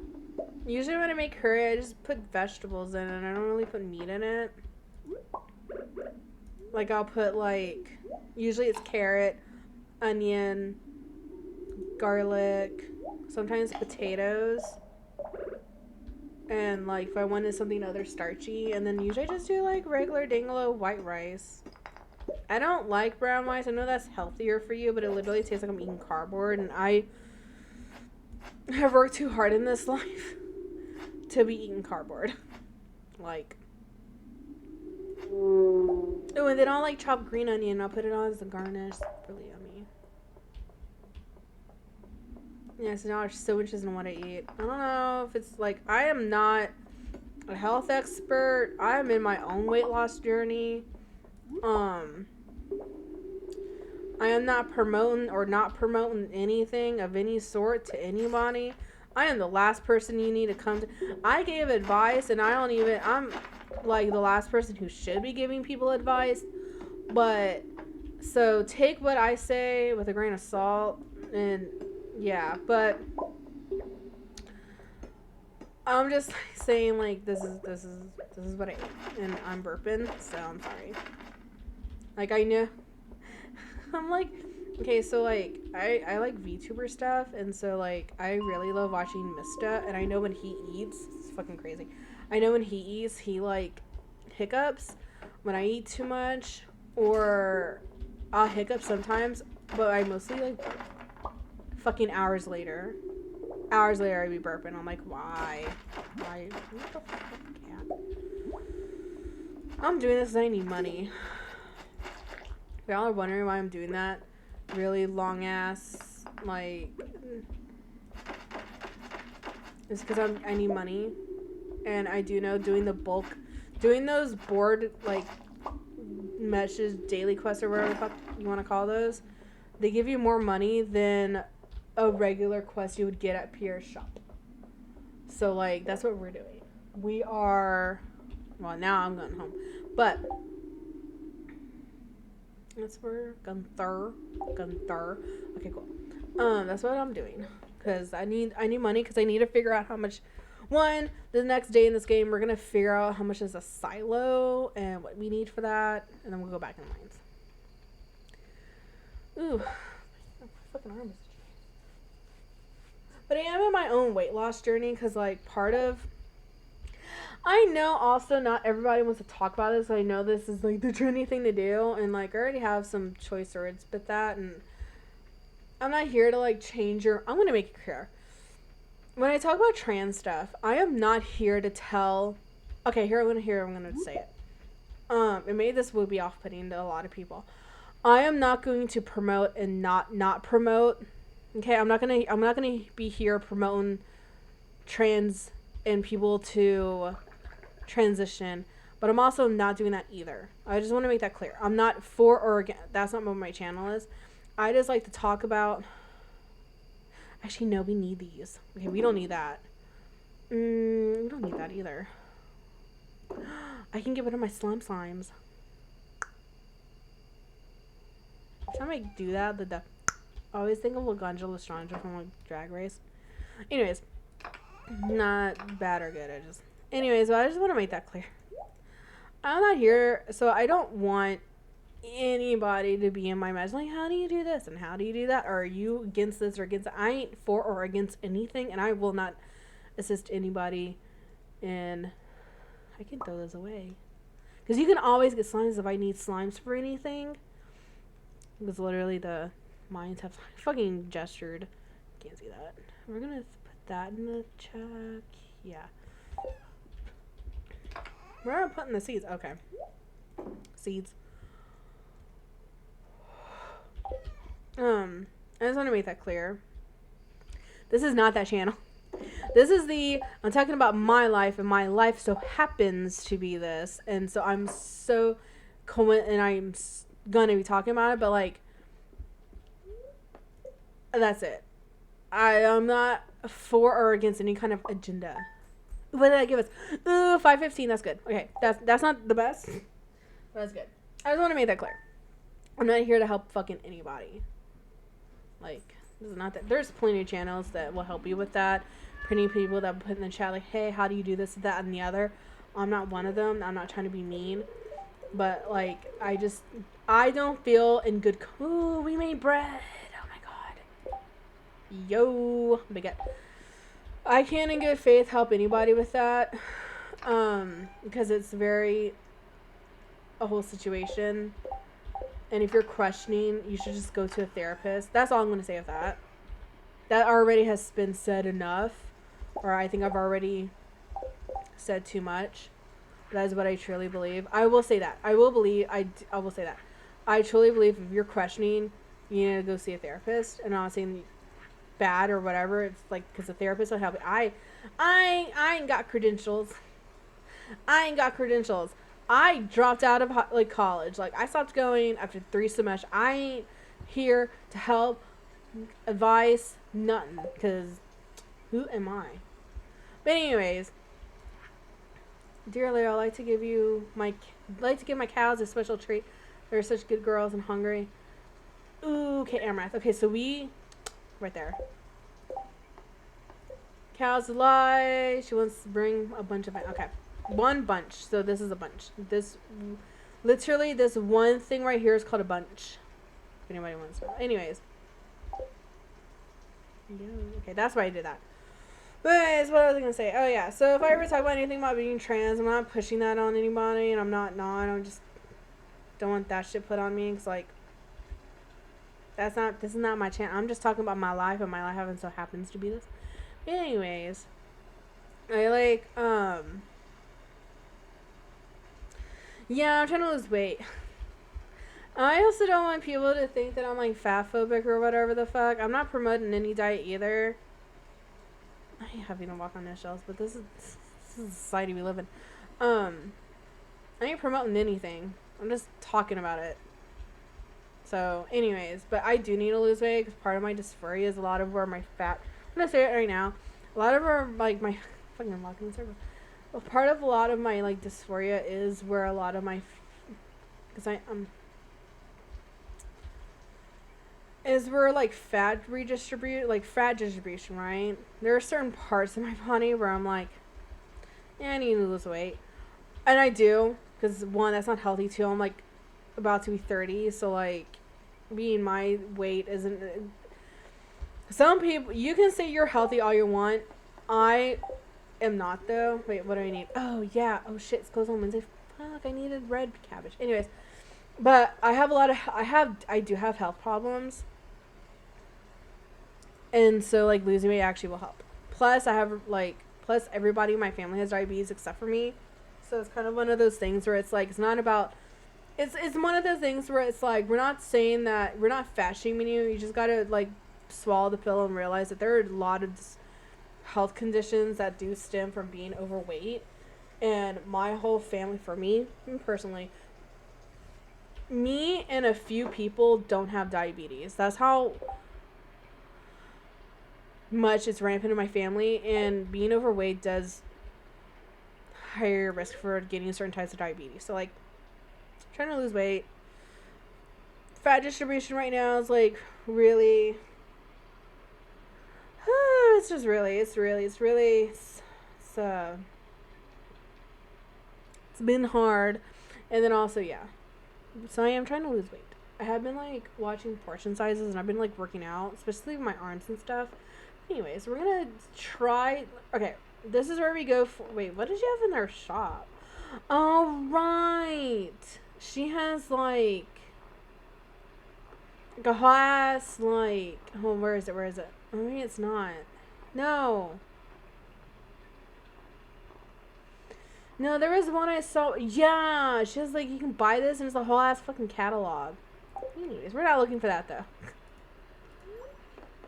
Usually when I make curry, I just put vegetables in it. I don't really put meat in it. Like, I'll put, like... Usually it's carrot, onion, garlic, sometimes potatoes. And, like, if I wanted something other starchy. And then usually I just do, like, regular dinglo white rice. I don't like brown rice. I know that's healthier for you, but it literally tastes like I'm eating cardboard. And I have worked too hard in this life to be eating cardboard. Like... Oh, and then I'll, like, chop green onion. I'll put it on as a garnish. It's really yummy. Yeah, so now so interested in what I eat. I don't know if it's, like... I am not a health expert. I am in my own weight loss journey. I am not promoting anything of any sort to anybody. I am the last person you need to come to. I gave advice, and I'm like the last person who should be giving people advice. But, so take what I say with a grain of salt, and yeah, but I'm just saying, like, this is what I ate, and I'm burping, so I'm sorry. Like, I know, I'm like, okay, so, like, I like VTuber stuff, and so, like, I really love watching Mista, and I know when he eats, it's fucking crazy, I know when he eats, he, like, hiccups when I eat too much, or I'll hiccup sometimes, but I mostly, like, fucking hours later I'd be burping. I'm like, why? What the fuck, cat? I'm doing this because I need money. Y'all are wondering why I'm doing that really long ass, like, it's because I need money. And I do know doing those board, like, meshes, daily quests, or whatever the fuck you want to call those, they give you more money than a regular quest you would get at Pierre's shop. So, like, that's what we're doing. We are... Well, now I'm going home. But... That's where... Gunther. Okay, cool. That's what I'm doing. Because I need money. Because I need to figure out how much... One, the next day in this game, we're going to figure out how much is a silo. And what we need for that. And then we'll go back in the mines. Ooh. My fucking arm is... But I am in my own weight loss journey because, like, part of... I know also not everybody wants to talk about this. I know this is, like, the trendy thing to do. And, like, I already have some choice words with that. And I'm not here to, like, change your... I'm going to make it clear. When I talk about trans stuff, I am not here to tell... Okay, I'm going to say it. And maybe this will be off-putting to a lot of people. I am not going to promote and not promote... Okay, I'm not gonna be here promoting trans and people to transition, but I'm also not doing that either. I just want to make that clear. I'm not for or against. That's not what my channel is. I just like to talk about. Actually, no, we need these. Okay, we don't need that. We don't need that either. I can get rid of my slimes. Every time I do that, the I always think of Laganja Lestrange from, like, Drag Race. Anyways, not bad or good. Anyways, I just want to make that clear. I'm not here, so I don't want anybody to be in my mess. Like, how do you do this and how do you do that? Or are you against this or against that? I ain't for or against anything, and I will not assist anybody in... I can throw those away. Because you can always get slimes if I need slimes for anything. Because literally the... Mines have fucking gestured. Can't see that. We're gonna put that in the check. Yeah. Where am I putting the seeds? Okay. Seeds. I just want to make that clear. This is not that channel. This is I'm talking about my life, and my life so happens to be this. And so I'm and I'm gonna be talking about it, but, like, that's it. I am not for or against any kind of agenda. What did I give us? 5:15. That's good. Okay, that's not the best, but that's good. I just want to make that clear. I'm not here to help fucking anybody. Like, this is not that. There's plenty of channels that will help you with that. Plenty of people that will put in the chat, like, hey, how do you do this, that, and the other. I'm not one of them. I'm not trying to be mean, but, like, I don't feel in good. Ooh, we made bread. Yo, baguette. I can't in good faith help anybody with that, because it's a whole situation, and if you're questioning, you should just go to a therapist. That's all I'm going to say of that. That already has been said enough, or I think I've already said too much. That is what I truly believe. I will say that. I will say that. I truly believe if you're questioning, you need to go see a therapist, and I'm not saying bad or whatever. It's like, because the therapist will help you. I ain't got credentials. I dropped out of, like, college. Like, I stopped going after 3 semesters. I ain't here to help, advice, nothing, because who am I? But anyways, dear Leo, I'd like to give my cows a special treat. They're such good girls and hungry. Ooh, okay, Amaranth. Okay, so right there. Cows lie. She wants to bring a bunch of it. Okay. One bunch. So this is a bunch. Literally, this one thing right here is called a bunch. If anybody wants to know. Anyways. Okay, that's why I did that. But anyways, what I was going to say. Oh, yeah. So if I ever talk about anything about being trans, I'm not pushing that on anybody. And I just don't want that shit put on me. Because, like, this is not my channel. I'm just talking about my life, and my life happens so happens to be this. Anyways, yeah, I'm trying to lose weight. I also don't want people to think that I'm, like, fat phobic or whatever the fuck. I'm not promoting any diet either. I hate having to walk on eggshells, but this is the society we live in. I ain't promoting anything. I'm just talking about it. So, anyways, but I do need to lose weight because part of my dysphoria is a lot of where my fat. I'm gonna say it right now. A lot of where like my fucking walking circle. Well, part of a lot of my like dysphoria is where a lot of my because is where like fat distribution, right? There are certain parts of my body where I'm like, yeah, I need to lose weight, and I do because one, that's not healthy. Two, I'm like about to be 30, so like being my weight isn't. Some people, you can say you're healthy all you want. I am not though. Wait, what do I need? Oh yeah. Oh shit, it goes on Wednesday. Fuck, I needed red cabbage. Anyways, but I have a lot of I do have health problems. And so like losing weight actually will help. Plus I have like plus everybody in my family has diabetes except for me. So it's kind of one of those things where it's like it's not about it's one of those things where it's like we're not saying that we're not fat shaming you. You just gotta like swallow the pill and realize that there are a lot of health conditions that do stem from being overweight. And my whole family, for me personally, me and a few people don't have diabetes. That's how much it's rampant in my family, and being overweight does higher risk for getting certain types of diabetes. So like trying to lose weight, fat distribution right now is like really it's been hard. And then also, yeah, so I am trying to lose weight. I have been like watching portion sizes, and I've been like working out, especially with my arms and stuff. Anyways, we're gonna try. Okay, this is where we go for. Wait, what did you have in their shop? Oh right, she has like a glass like. Oh, where is it? Where is it? I mean, it's not. No. No, there was one I saw. Yeah, she was like, you can buy this, and it's a whole ass fucking catalog. Anyways, we're not looking for that though.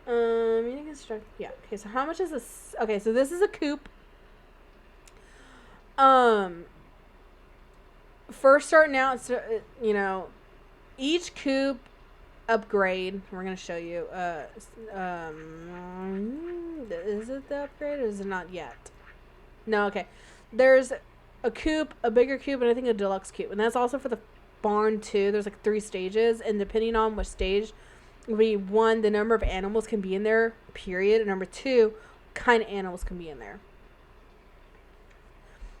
You can construct. Yeah. Okay. So how much is this? Okay. So this is a coupe. First starting out, it's, you know, each coupe upgrade. We're gonna show you. Is it the upgrade or is it not yet? No. Okay. There's a coupe, a bigger coupe, and I think a deluxe coupe, and that's also for the barn too. There's like 3 stages, and depending on which stage, we one, the number of animals can be in there, period, and number 2, kind of animals can be in there.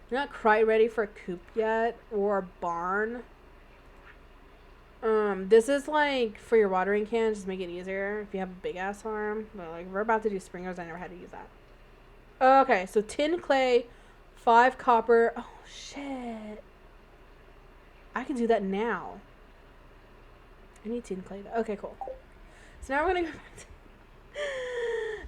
You're not quite ready for a coop yet or a barn. This is like for your watering can, just make it easier if you have a big ass farm. But like we're about to do sprinklers, I never had to use that. Okay, so 10 clay, 5 copper. Oh shit. I can do that now. I need 10 clay though. Okay, cool. So now we're gonna go back to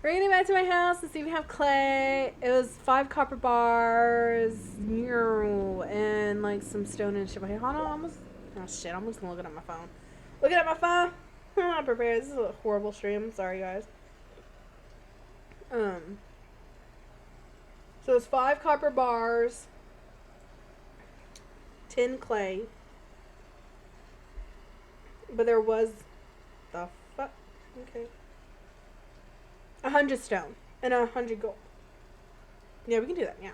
we're gonna go back to my house and see if we have clay. It was 5 copper bars and like some stone and shit. Wait, hold on, oh shit, I'm just looking at my phone. Looking at my phone? I'm not prepared. This is a horrible stream. Sorry guys. So it's 5 copper bars, 10 clay. But there was the fuck. Okay. 100 stone and 100 gold. Yeah, we can do that. Yeah.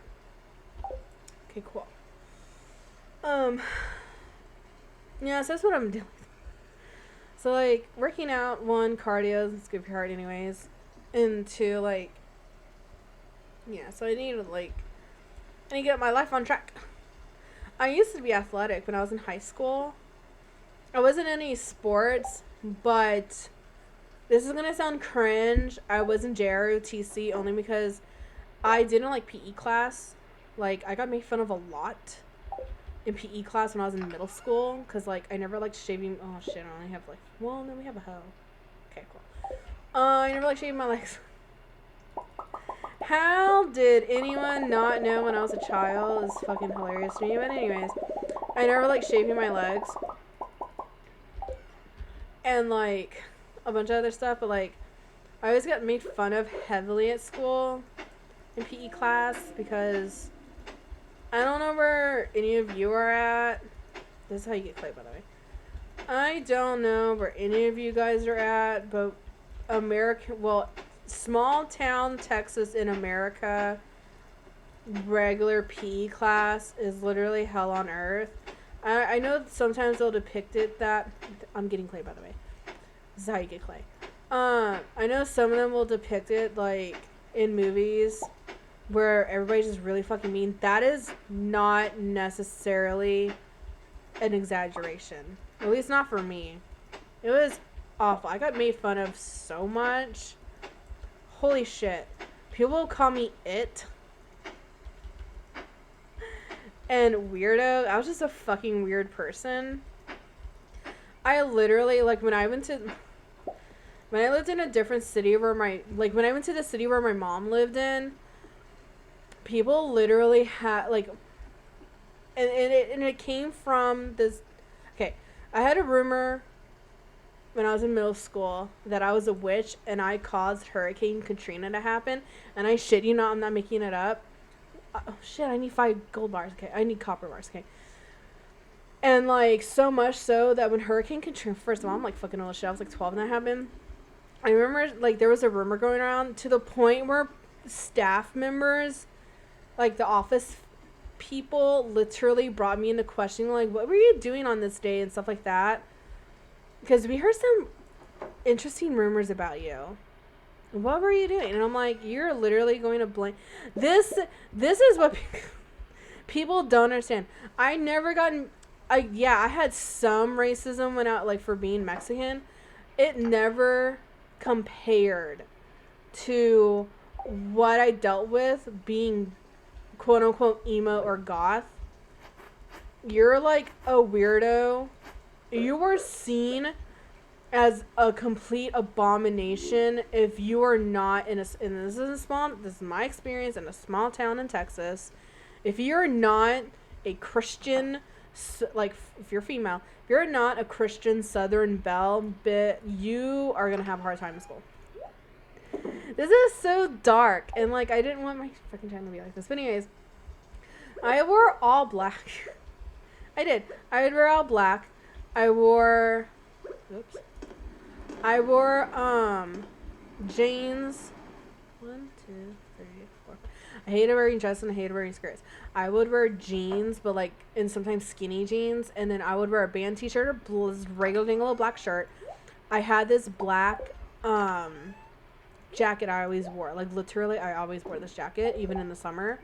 Okay, cool. Yeah, so that's what I'm doing. So like working out, 1, cardio, it's good for your heart anyways, and 2, like, yeah. So I need to get my life on track. I used to be athletic when I was in high school. I wasn't in any sports, but this is gonna sound cringe. I was in JROTC only because I didn't like PE class. Like, I got made fun of a lot in PE class when I was in middle school because, like, I never liked shaving. Oh shit! I only have like. Well, then we have a hoe. Okay, cool. I never liked shaving my legs. How did anyone not know when I was a child? It's fucking hilarious to me. But anyways, I never liked shaving my legs. And like a bunch of other stuff, but like I always got made fun of heavily at school in PE class because I don't know where any of you are at. This is how you get clay, by the way. I don't know where any of you guys are at, but small town Texas in America, regular PE class is literally hell on earth. I know sometimes they'll depict it that I'm getting clay, by the way. This is how you get clay. I know some of them will depict it like in movies where everybody's just really fucking mean. That is not necessarily an exaggeration. At least not for me. It was awful. I got made fun of so much. Holy shit. People call me it. And weirdo. I was just a fucking weird person. I literally, like, when I lived in a different city when I went to the city where my mom lived in, people literally had, like, and it came from this, okay, I had a rumor when I was in middle school that I was a witch and I caused Hurricane Katrina to happen, and I shit you not, I'm not making it up. Oh shit, I need 5 gold bars, okay, I need copper bars, okay. And, like, so much so that when Hurricane Katrina, first of all, I'm, like, fucking old shit, I was, like, 12 when that happened. I remember, like, there was a rumor going around to the point where staff members, like, the office people literally brought me into questioning, like, what were you doing on this day and stuff like that? Because we heard some interesting rumors about you. What were you doing? And I'm like, you're literally going to blame... This is what people don't understand. I never gotten... I had some racism when out, like, for being Mexican. It never compared to what I dealt with being quote unquote emo or goth. You're like a weirdo. You were seen as a complete abomination if you are not in this is my experience in a small town in Texas. If you're not a Christian, like, if you're female, if you're not a Christian Southern belle, you are gonna have a hard time in school. This is so dark, and, like, I didn't want my fucking channel to be like this. But anyways, I wore all black. I did. I would wear all black. I wore jeans. 1, 2, 3, 4. I hated wearing dresses and I hated wearing skirts. I would wear jeans, but, like, and sometimes skinny jeans, and then I would wear a band t-shirt or regular dingle black shirt. I had this black jacket I always wore. Like, literally, I always wore this jacket, even in the summer.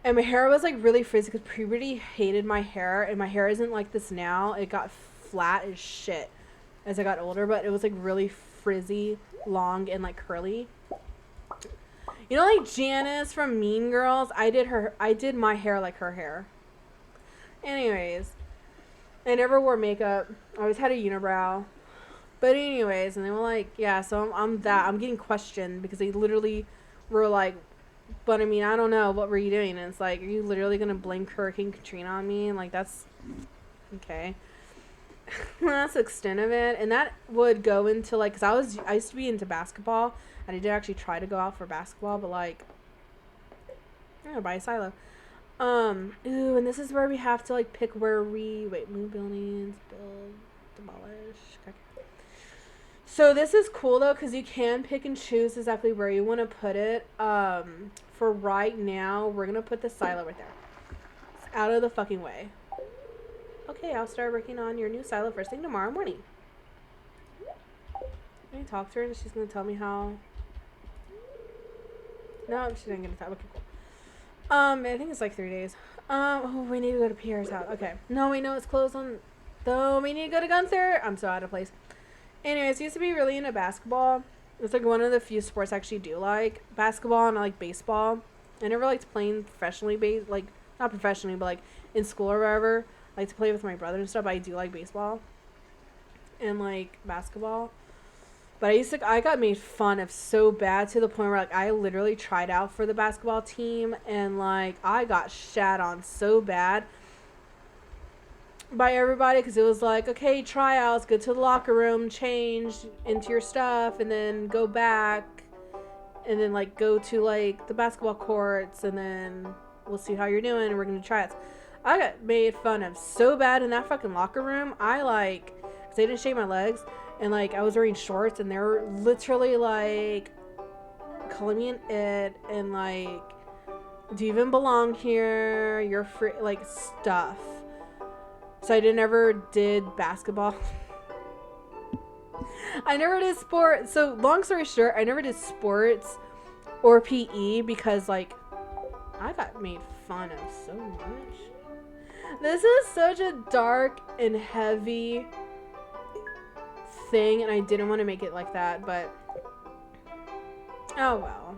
And my hair was, like, really frizzy because puberty hated my hair, and my hair isn't like this now. It got flat as shit as I got older, but it was, like, really frizzy, long, and, like, curly. You know, like Janice from Mean Girls? I did my hair like her hair. Anyways, I never wore makeup. I always had a unibrow. But anyways, and they were like, yeah, so I'm getting questioned because they literally were like, but I mean, I don't know, what were you doing? And it's like, are you literally going to blame Hurricane Katrina on me? And, like, that's, okay. That's the extent of it. And that would go into, like, because I used to be into basketball, and I did actually try to go out for basketball, but, like, I'm gonna buy a silo. Ooh, and this is where we have to, like, pick where move buildings, build, demolish, okay. So this is cool, though, because you can pick and choose exactly where you want to put it. For right now, we're going to put the silo right there. It's out of the fucking way. Okay, I'll start working on your new silo first thing tomorrow morning. Can I talk to her and she's going to tell me how... No, she's not going to talk. Okay, cool. I think it's like 3 days. Oh, we need to go to Pierre's house. Okay. No, we know it's closed on... Though we need to go to Gunther. I'm so out of place. Anyways, I used to be really into basketball. It's, like, one of the few sports I actually do like. Basketball and I like baseball. I never liked playing professionally, like, not professionally, but, like, in school or wherever. I like to play with my brother and stuff, but I do like baseball. And, like, basketball. But I got made fun of so bad to the point where, like, I literally tried out for the basketball team. And, like, I got shat on so bad by everybody because it was like, okay, tryouts, go to the locker room, change into your stuff, and then go back, and then, like, go to, like, the basketball courts, and then we'll see how you're doing, and we're gonna tryouts. I got made fun of so bad in that fucking locker room. I, like, because they didn't shave my legs, and like I was wearing shorts, and they were literally like calling me an it, and like, do you even belong here? You're free, like stuff. So I never did basketball. I never did sports. So long story short, I never did sports or PE because like I got made fun of so much. This is such a dark and heavy thing, and I didn't want to make it like that, but oh well.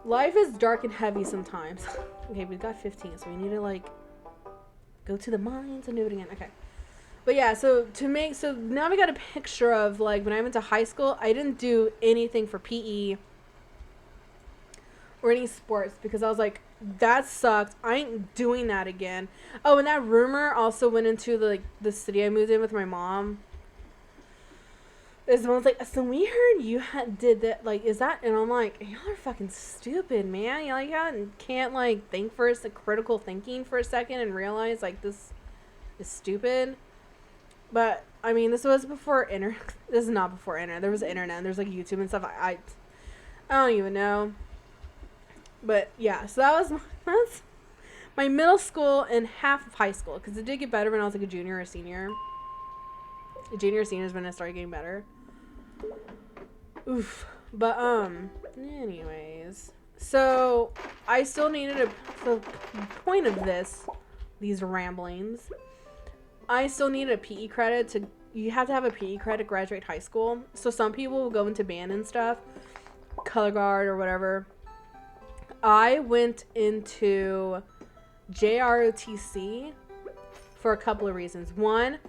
Life is dark and heavy sometimes. Okay, we've got 15, so we need to like go to the mines and do it again. Okay. But yeah, so now we got a picture of like when I went to high school, I didn't do anything for PE or any sports because I was like, that sucked. I ain't doing that again. Oh, and that rumor also went into the city I moved in with my mom. Is one's like, so we heard you did that, like, is that? And I'm like, y'all are fucking stupid, man. You can't like think first, like critical thinking for a second and realize like this is stupid. But I mean, this was before internet. This is not before internet. There was internet. And there's like YouTube and stuff. I don't even know. But yeah, so that's my middle school and half of high school, because it did get better when I was like a junior or senior. Junior or senior is when it started getting better. Oof. But anyways, so I still needed the point of these ramblings. I still needed a PE credit you have to have a PE credit to graduate high school. So some people will go into band and stuff, color guard or whatever. I went into JROTC for a couple of reasons. One,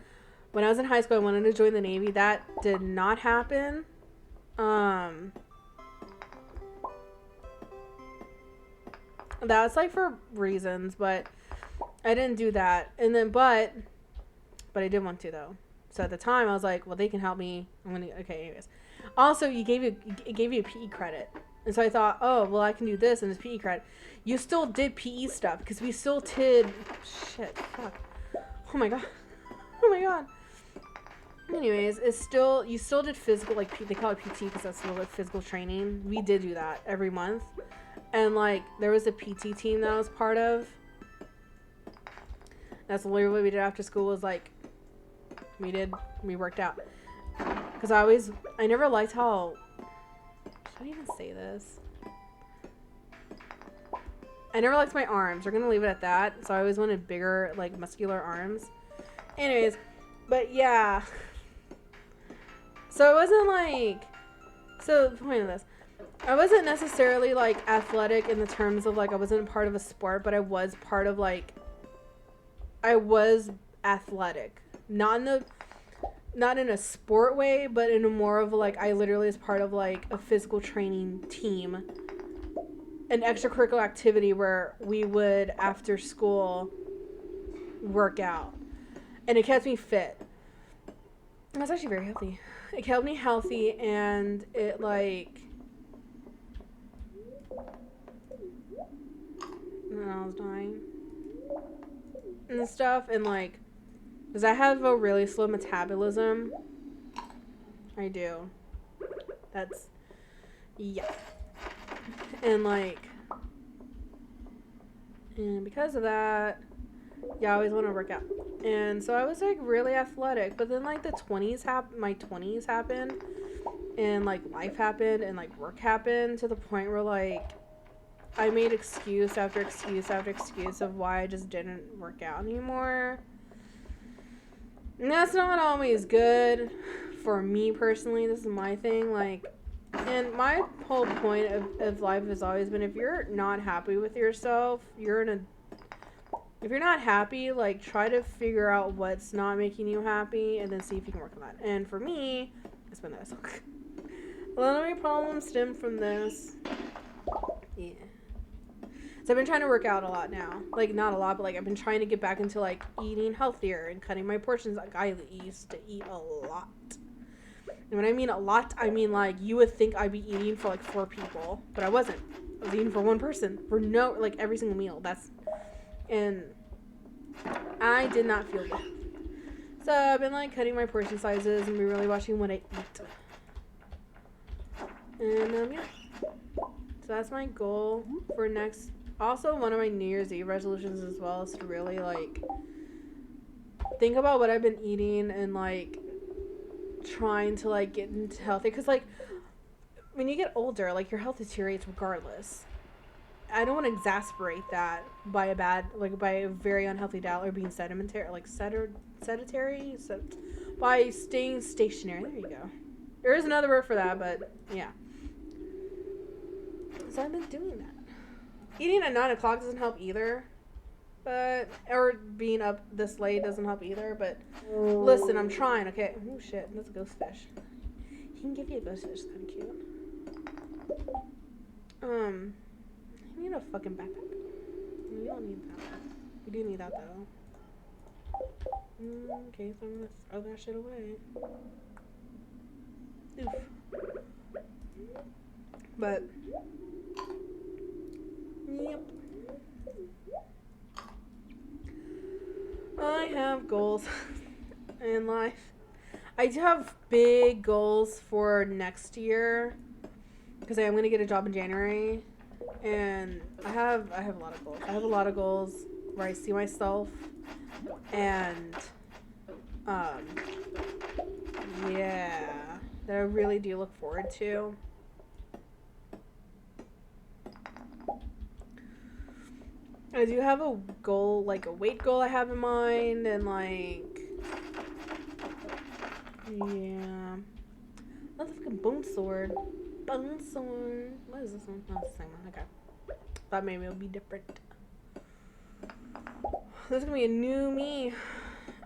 when I was in high school, I wanted to join the Navy. That did not happen. That's like for reasons, but I didn't do that. And then, but I did want to though. So at the time, I was like, well, they can help me. Okay, anyways. Also, it gave you a PE credit. And so I thought, oh, well, I can do this and this PE credit. You still did PE stuff because we still did, shit, fuck. Oh my god. Oh my god. Anyways, you still did physical, like, they call it PT because that's still like physical training. We did do that every month. And like, there was a PT team that I was part of. That's literally what we did after school was like, we worked out. Because I never liked how, should I even say this? I never liked my arms. We're going to leave it at that. So I always wanted bigger, like, muscular arms. Anyways, but yeah. So it wasn't like, so the point of this, I wasn't necessarily like athletic in the terms of like, I wasn't part of a sport, but I was part of like, I was athletic. Not in a sport way, but in a more of like, I literally was part of like a physical training team, an extracurricular activity where we would after school work out, and it kept me fit. I was actually very healthy. It kept me healthy, and it like, and then I was dying and stuff, and like, because I have a really slow metabolism. I do. That's, yeah. And like, and because of that, yeah, I always want to work out. And so I was like really athletic, but then like my 20s happened, and like life happened, and like work happened, to the point where like I made excuse after excuse after excuse of why I just didn't work out anymore. And that's not always good for me personally. This is my thing. Like, and my whole point of life has always been, if you're not happy with yourself, if you're not happy, like, try to figure out what's not making you happy and then see if you can work on that. And for me, it's been this. A lot of my problems stem from this. Yeah. So I've been trying to work out a lot now. Like, not a lot, but like I've been trying to get back into like eating healthier and cutting my portions. Like, I used to eat a lot. And when I mean a lot, I mean like you would think I'd be eating for like 4 people, but I wasn't. I was eating for 1 person for like every single meal. And I did not feel good. So I've been like cutting my portion sizes and be really watching what I eat. And yeah. So that's my goal for next. Also, one of my New Year's Eve resolutions as well is to really like think about what I've been eating and like trying to like get into healthy. Because like when you get older, like your health deteriorates regardless. I don't want to exasperate that by a very unhealthy diet or being sedentary, by staying stationary. There you go. There is another word for that, but yeah. So I've been doing that. Eating at 9 o'clock doesn't help either, or being up this late doesn't help either. But listen, I'm trying. Okay. Oh shit, that's a ghost fish. He can give you a ghost fish. It's kind of cute. I need a fucking backpack. We don't need that. We do need that though. Okay, so I'm gonna throw that shit away. Oof. But yep. I have goals in life. I do have big goals for next year because I am gonna get a job in January. And I have a lot of goals. I have a lot of goals where I see myself, and yeah, that I really do look forward to. I do have a goal, like a weight goal I have in mind, and like, yeah. That's a fucking bone sword. Bone sword. What is this one? Oh, it's the same one. Okay. Thought maybe it would be different. There's gonna be a new me.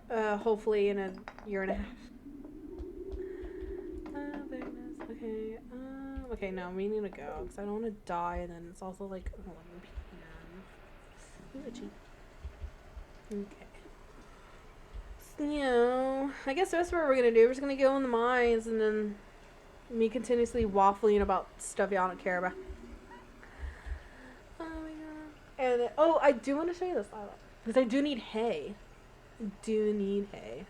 Hopefully in a year and a half. Very nice. Okay. Okay, no, we need to go because I don't want to die, and then it's also like 11 p.m. Ooh, itchy. Okay. So, I guess that's what we're gonna do. We're just gonna go in the mines, and then me continuously waffling about stuff y'all don't care about. Oh my god. And I do want to show you this because I do need hay. I do need hay.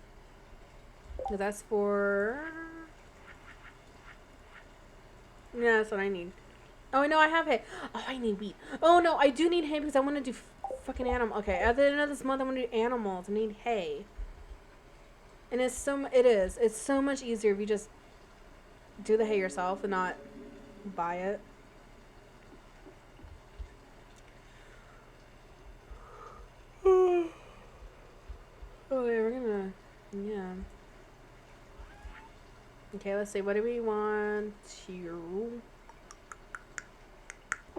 Because that's for. Yeah, that's what I need. Oh, I know I have hay. Oh, I need wheat. Oh no, I do need hay because I want to do fucking animal. Okay, at the end of this month, I want to do animals. I need hay. And it's so much easier if you just do the hay yourself and not buy it. Oh yeah, we're gonna, yeah. Okay, let's see, what do we want here?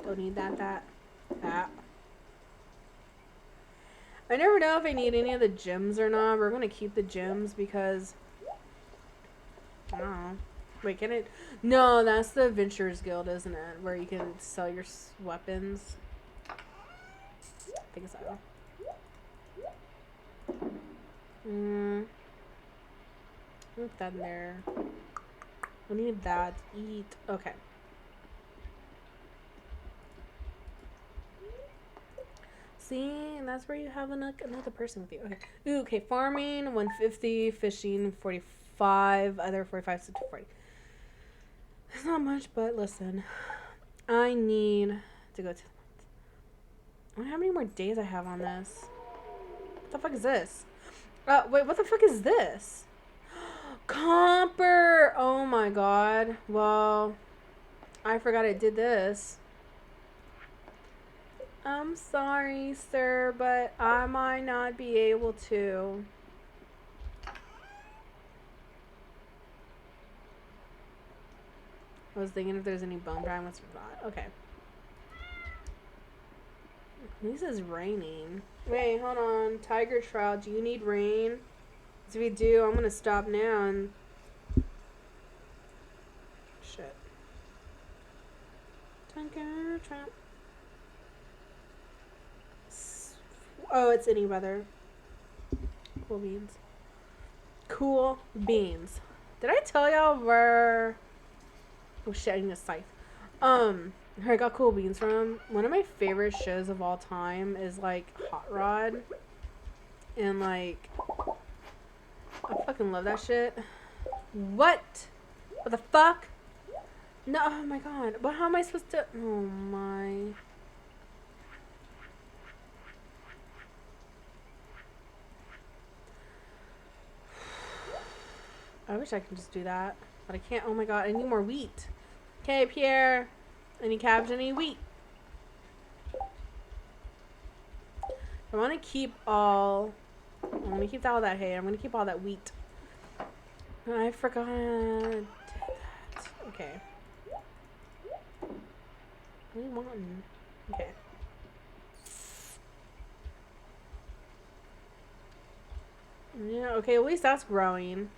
Don't need that. I never know if I need any of the gems or not. We're gonna keep the gems because, I don't know. Wait, can it? No, that's the Adventurers Guild, isn't it? Where you can sell your weapons. I think so. Put that in there. We need that to eat. Okay. See, and that's where you have another person with you. Okay. Ooh, okay. Farming 150, fishing 45, other 45 to 40. It's not much, but listen, I need to go to the month. I wonder how many more days I have on this. What the fuck is this? Wait, what the fuck is this? Comper! Oh my god. Well, I forgot I did this. I'm sorry, sir, but I might not be able to. I was thinking if there's any bone dry, I must have forgot. Okay. This is raining. Wait, hold on. Tiger trout, do you need rain? Because if you do, I'm going to stop now and... Shit. Tiger trout. Oh, it's any weather. Cool beans. Cool beans. Did I tell y'all where... Oh shit, I need a scythe. Where I got cool beans from. One of my favorite shows of all time is like Hot Rod. And like I fucking love that shit. What? What the fuck? No, oh my god. But how am I supposed to? Oh my. I wish I could just do that. But I can't. Oh my god, I need more wheat. Okay, Pierre. I need cabbage, I need wheat. I want to keep all... I'm going to keep all that hay. I'm going to keep all that wheat. I forgot that. Okay. What do you want? Okay. Yeah, okay, at least that's growing.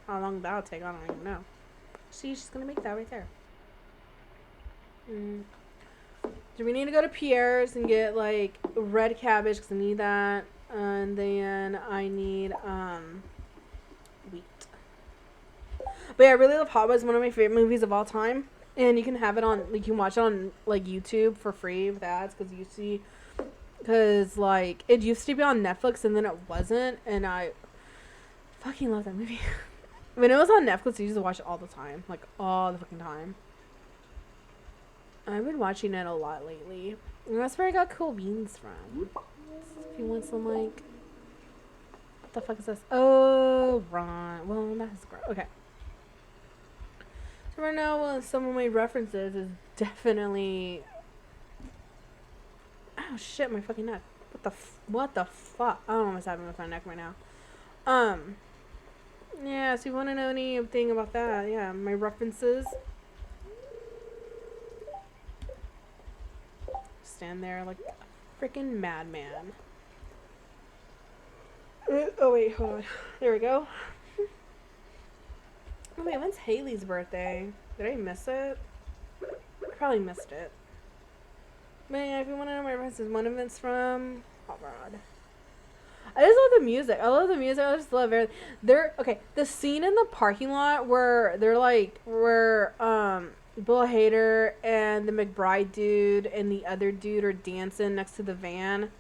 How long that'll take, I don't even know. See, she's going to make that right there. Do we need to go to Pierre's and get, like, red cabbage? Because I need that. And then I need, wheat. But yeah, I really love Hot Wheels. One of my favorite movies of all time. And you can have it on, like, you can watch it on, like, YouTube for free with ads. Because you see, because, like, it used to be on Netflix and then it wasn't. And I fucking love that movie. When it was on Netflix, I used to watch it all the time. Like, all the fucking time. I've been watching it a lot lately. And that's where I got cool beans from. If you want some, like... What the fuck is this? Oh, right. Well, that's gross. Okay. So right now, some of my references is definitely... Oh, shit, my fucking neck. What the fuck? I don't know what's happening with my neck right now. Yeah, so you want to know anything about that? Yeah, my references... Stand there like a freaking madman. Oh wait, hold on. There we go. Oh wait, when's Haley's birthday? Did I miss it? I probably missed it. But yeah, if you want to know my references, one of it's from Hot Rod. I just love the music. I love the music. I just love everything. Okay, the scene in the parking lot where they're like, Bill Hader and the McBride dude and the other dude are dancing next to the van.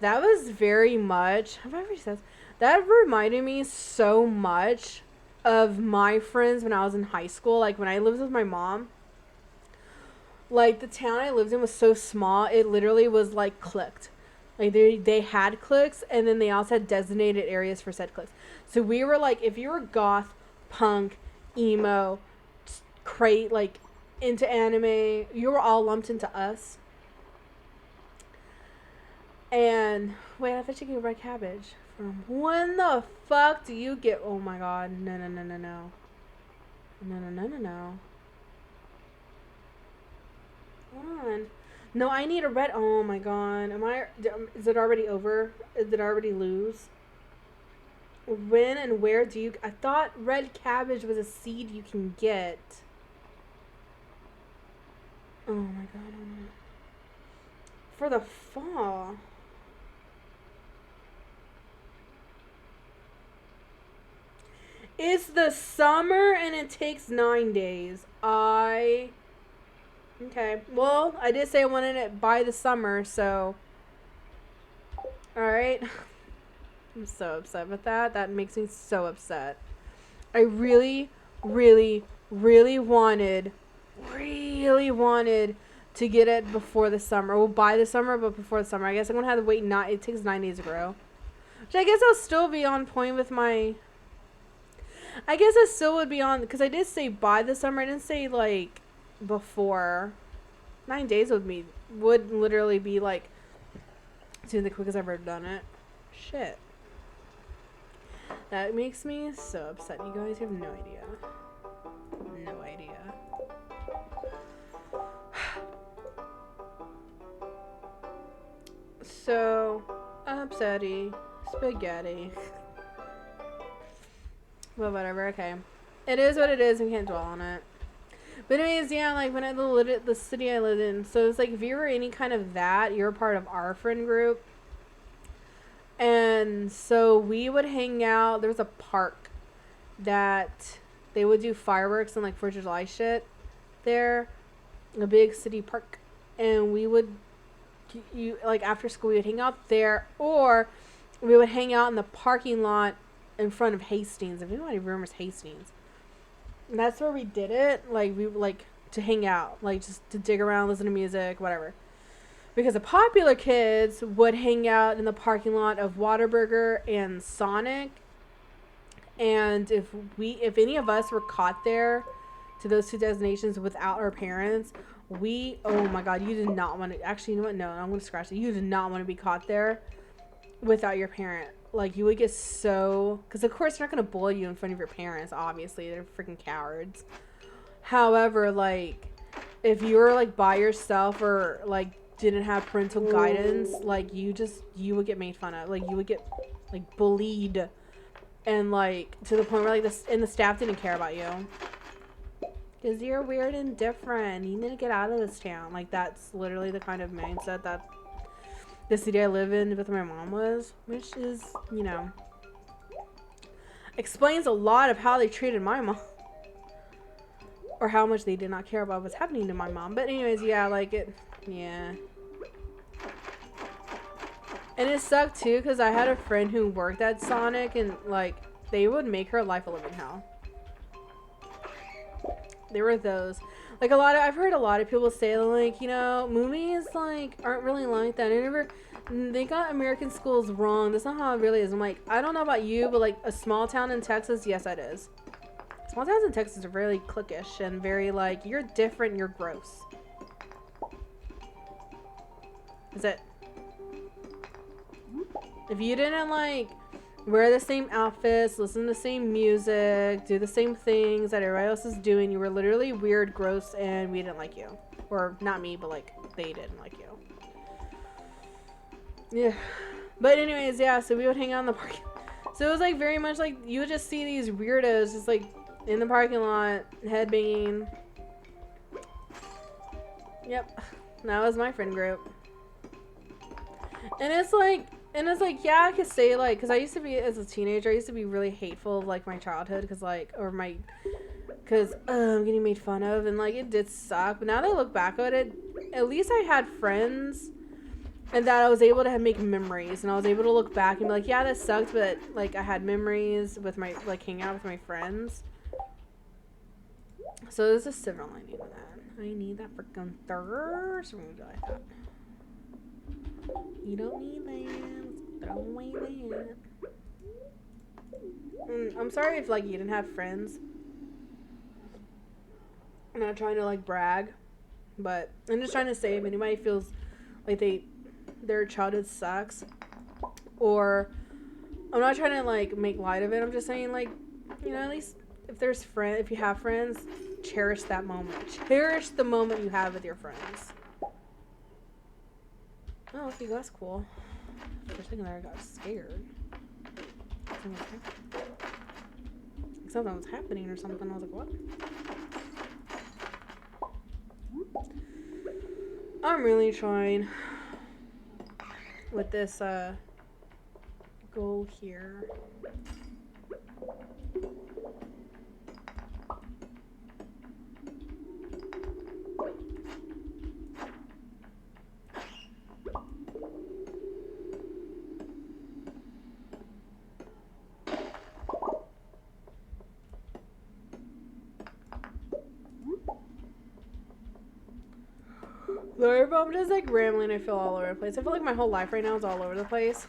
That was very much... That reminded me so much of my friends when I was in high school. Like, when I lived with my mom. Like, the town I lived in was so small, it literally was, like, clicked. Like, they had cliques, and then they also had designated areas for said cliques. So we were, like, if you were goth, punk, emo... like into anime, you were all lumped into us. And wait, I thought you could red cabbage from when the fuck do you get? Oh my god, no. Hold on. No, I need a red. Oh my god, is it already over? Did it already lose? When and where do you? I thought red cabbage was a seed you can get. Oh my god. For the fall. It's the summer and it takes 9 days. Okay. Well, I did say I wanted it by the summer, so. Alright. I'm so upset with that. That makes me so upset. I really wanted to get it before the summer. Well, by the summer, but before the summer. I guess I'm going to have to wait. It takes 9 days to grow. Which I guess I'll still be on point with my... I guess I still would be on... Because I did say by the summer. I didn't say, like, before. 9 days would literally be, like, the quickest I've ever done it. Shit. That makes me so upset. You guys have no idea. No idea. So, upsetty. Spaghetti. Well, whatever, okay. It is what it is, we can't dwell on it. But anyways, yeah, like, when I lived at the city I lived in, so it's like, if you were any kind of that, you're a part of our friend group. And so we would hang out, there was a park that they would do fireworks and, like, 4th of July shit there. A big city park. And we would, like, after school, we would hang out there, or we would hang out in the parking lot in front of Hastings. If anybody remembers Hastings, and that's where we did it. Like we like to hang out, like just to dig around, listen to music, whatever. Because the popular kids would hang out in the parking lot of Whataburger and Sonic. And if any of us were caught there to those two destinations without our parents, oh my god, you did not want to, actually, you know what, no, I'm going to scratch it. You did not want to be caught there without your parent. Like, you would get so, because of course they're not going to bully you in front of your parents, obviously, they're freaking cowards. However, like, if you were like by yourself or like didn't have parental guidance, like you would get made fun of, like you would get like bullied, and like to the point where like the staff didn't care about you because you're weird and different, you need to get out of this town. Like, that's literally the kind of mindset that the city I live in with my mom was, which is, you know, explains a lot of how they treated my mom, or how much they did not care about what's happening to my mom. But anyways, yeah, like it, yeah. And it sucked too, because I had a friend who worked at Sonic, and like they would make her life a living hell. There were those, like, I've heard a lot of people say, like, you know, movies like aren't really like that. They got American schools wrong. That's not how it really is. I'm like, I don't know about you, but like a small town in Texas, yes, that is. Small towns in Texas are very cliquish and very like, you're different, you're gross. Is it? If you didn't like wear the same outfits, listen to the same music, do the same things that everybody else is doing, you were literally weird, gross, and we didn't like you. Or not me, but like they didn't like you. Yeah. But anyways, yeah, so we would hang out in the parking. So it was like very much like you would just see these weirdos just like in the parking lot, headbanging. Yep. That was my friend group. And it's like, yeah, I could say, like, because I used to be, as a teenager, I used to be really hateful of, like, my childhood, because, like, because I'm getting made fun of, and, like, it did suck. But now that I look back at it, at least I had friends, and that I was able to make memories, and I was able to look back and be like, yeah, that sucked, but, like, I had memories with my, like, hanging out with my friends. So there's a silver lining to that. I need that freaking third, so we're gonna go like that. You don't need that. Let's throw away that. I'm sorry if, like, you didn't have friends. I'm not trying to, like, brag, but I'm just trying to say if anybody feels like their childhood sucks, or I'm not trying to, like, make light of it. I'm just saying, like, you know, at least if you have friends, cherish that moment. Cherish the moment you have with your friends. Oh, okay, that's cool. For a second there, I got scared. Something was happening or something. I was like, what? I'm really trying with this goal here. Sorry if I'm just like rambling. I feel all over the place. I feel like my whole life right now is all over the place.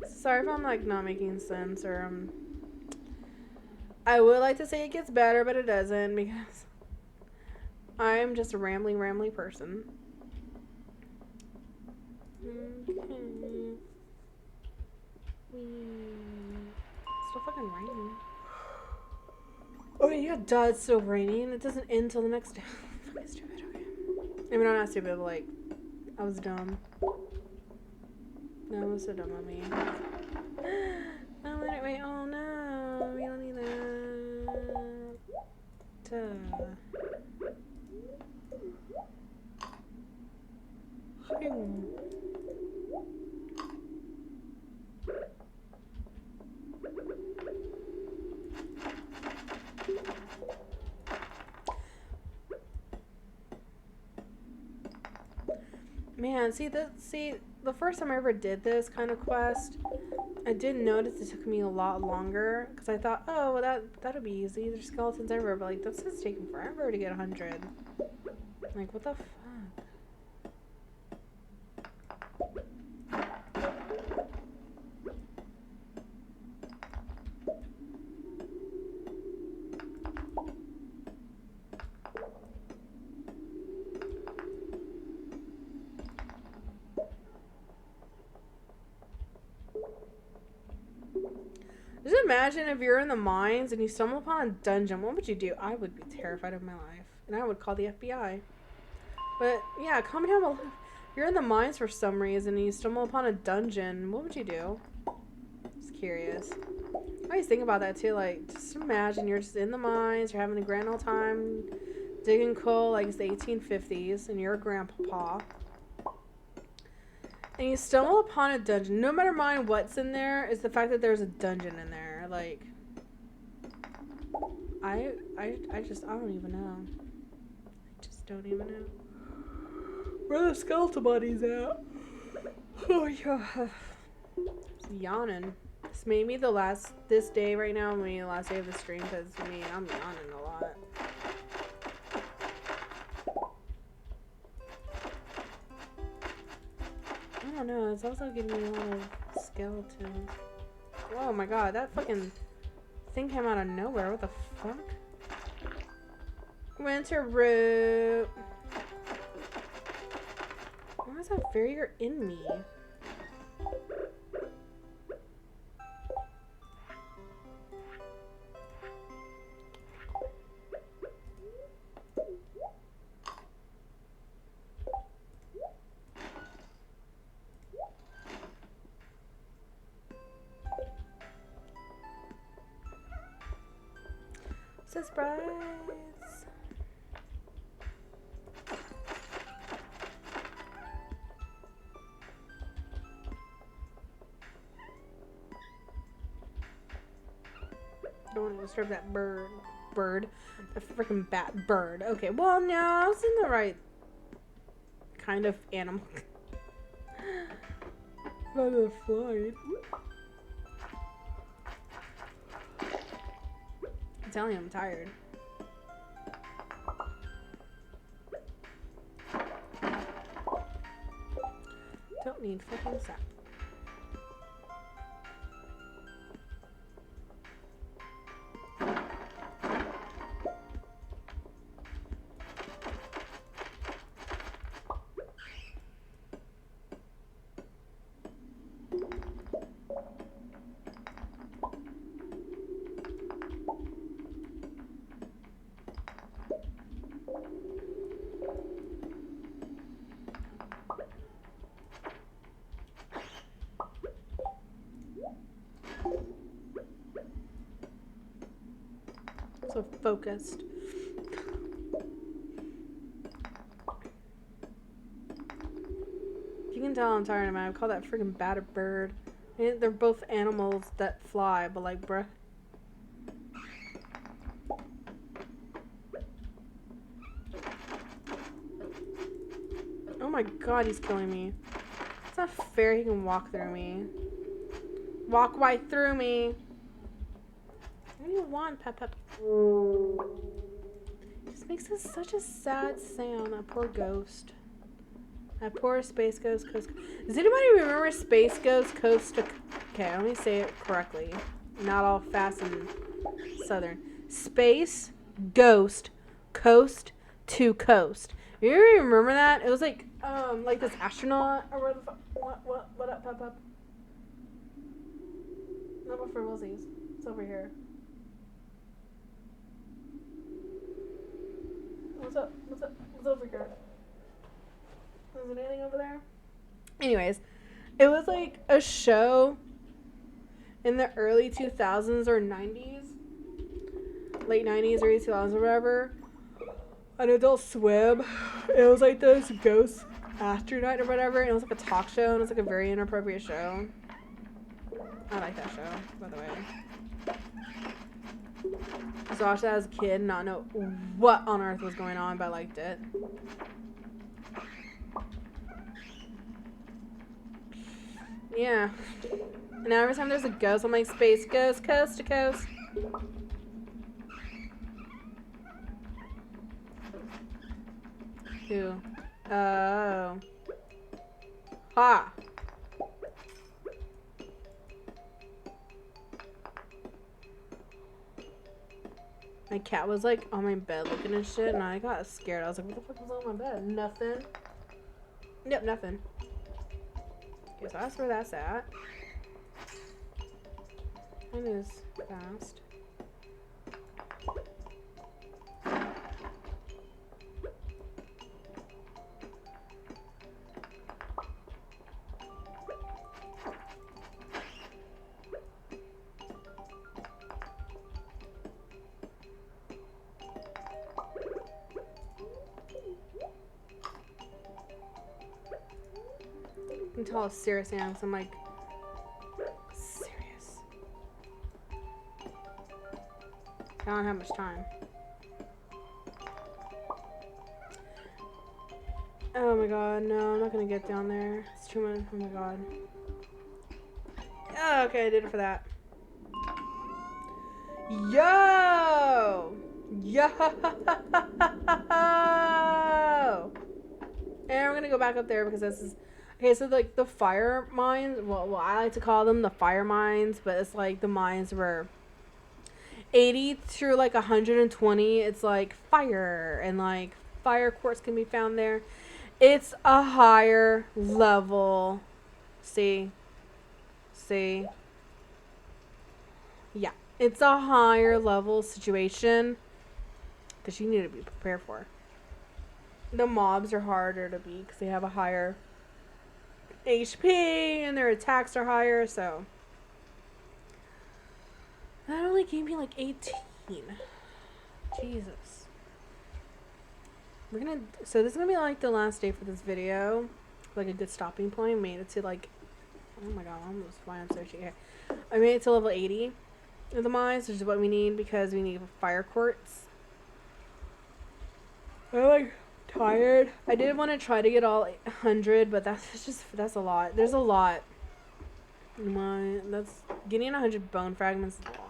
Sorry if I'm like not making sense, or I would like to say it gets better, but it doesn't, because I'm just a rambling person. Okay. It's still fucking raining. Oh yeah, duh, it's still raining. It doesn't end till the next day. Fucking stupid. Okay. I mean, I'm not stupid, but like, I was dumb. No, it was so dumb on me. Oh, wait, oh no, we don't need that. Man, see, the first time I ever did this kind of quest, I did notice it took me a lot longer because I thought, oh, well, that'll be easy. There's skeletons everywhere, but like this is taking forever to get 100. Like, what the fuck? Just imagine if you're in the mines and you stumble upon a dungeon. What would you do? I would be terrified of my life. And I would call the FBI. But, yeah, comment down below. If you're in the mines for some reason and you stumble upon a dungeon, what would you do? Just curious. I always think about that, too. Like, just imagine you're just in the mines. You're having a grand old time digging coal like it's the 1850s. And you're a grandpa. And you stumble upon a dungeon. No matter mind what's in there, is the fact that there's a dungeon in there. Like, I don't even know. I just don't even know. Where the skeleton bodies at? Oh, yeah. I'm yawning. This may be this day right now, may be the last day of the stream, because, man, I'm yawning a lot. I don't know, it's also giving me a lot of skeletons. Oh my god, that fucking thing came out of nowhere. What the fuck? Winter root. Why is that barrier in me? Surprise! Don't want to disturb that bird. The freaking bat bird. Okay, well, no, I was in the right kind of animal. By the flight. I'm telling you, I'm tired. Don't need fucking sap. So focused. If you can tell I'm tired of it, I call that freaking bat a bird. They're both animals that fly, but like, bruh. Oh my god, he's killing me. It's not fair he can walk through me. Walk right through me. What do you want, Pep? Just makes this such a sad sound. That poor ghost. That poor Space Ghost Coast. Does anybody remember Space Ghost Coast to... Okay, let me say it correctly. Not all fast and southern. Space Ghost Coast to Coast. You remember that? It was like this astronaut or where the fuck? What up, Pep? No, for Willsies. It's over here. What's up? What's over here? Is there anything over there? Anyways, it was like a show in the early 2000s or 90s. Late 90s, early 2000s or whatever. On Adult Swim. It was like this ghost astronaut or whatever. And it was like a talk show. And it was like a very inappropriate show. I like that show, by the way. I watched that as a kid and not know what on earth was going on, but I liked it. Yeah. And now every time there's a ghost, I'm like, space ghost, coast to coast. Who? Oh. Ha! My cat was like on my bed looking at shit, and I got scared. I was like, what the fuck was on my bed? Nothing. Yep, nothing. Okay, so that's where that's at. It is fast. You can tell how serious I am, so I'm like, serious. I don't have much time. Oh my god, no, I'm not gonna get down there. It's too much. Oh my god. Oh, okay, I did it for that. Yo! Yo! And we're gonna go back up there because this is... Okay, so like the fire mines, well, I like to call them the fire mines, but it's like the mines where 80 through like 120, it's like fire, and like fire quartz can be found there. It's a higher level. See? Yeah, it's a higher level situation that you need to be prepared for. The mobs are harder to beat because they have a higher HP and their attacks are higher, so that only gave me like 18. Jesus. So this is gonna be like the last day for this video, like a good stopping point. I made it to like, oh my god, almost why I'm searching here. I made it to level 80 of the mines, which is what we need because we need fire quartz. I'm like tired. I did want to try to get all 100, but that's a lot. There's a lot. That's getting 100 bone fragments is a lot.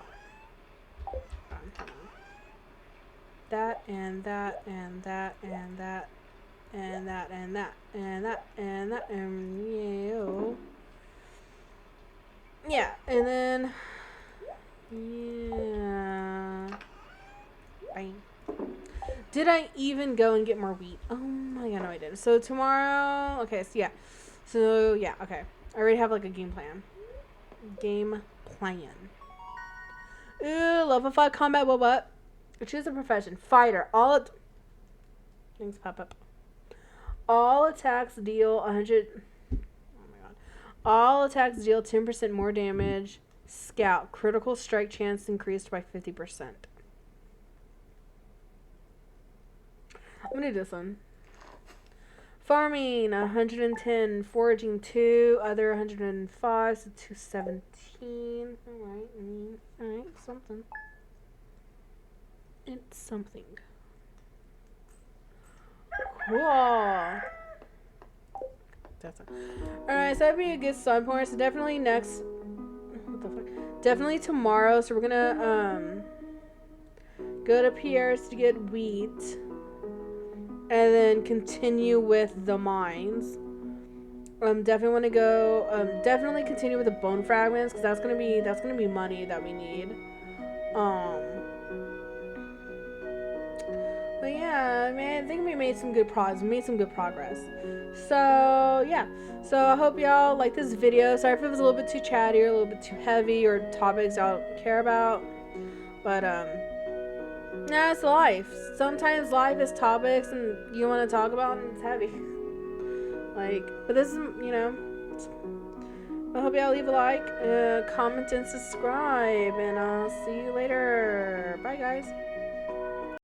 That and that and that and that and that and that and that and that and yeah, and then yeah. Bye. Did I even go and get more wheat? Oh my god, no I didn't. So tomorrow, okay, so yeah. So yeah, okay. I already have like a game plan. Ooh, level 5 combat, what? Choose a profession. Fighter. Things pop up. All attacks deal 100... Oh my god. All attacks deal 10% more damage. Scout. Critical strike chance increased by 50%. I'm gonna do this one. Farming 110, foraging 2, other 105, so 217. Alright, something. It's something. Cool. Alright, so that'd be a good start point. So definitely next. What the fuck? Definitely tomorrow. So we're gonna go to Pierre's to get wheat. And then continue with the mines. Definitely want to go. Definitely continue with the bone fragments because that's gonna be money that we need. But yeah, man, I think we made some good progress. So yeah. So I hope y'all like this video. Sorry if it was a little bit too chatty or a little bit too heavy or topics I don't care about. But nah, it's life. Sometimes life is topics and you want to talk about and it's heavy. Like, but this is, you know. I hope y'all leave a like, comment, and subscribe. And I'll see you later. Bye, guys.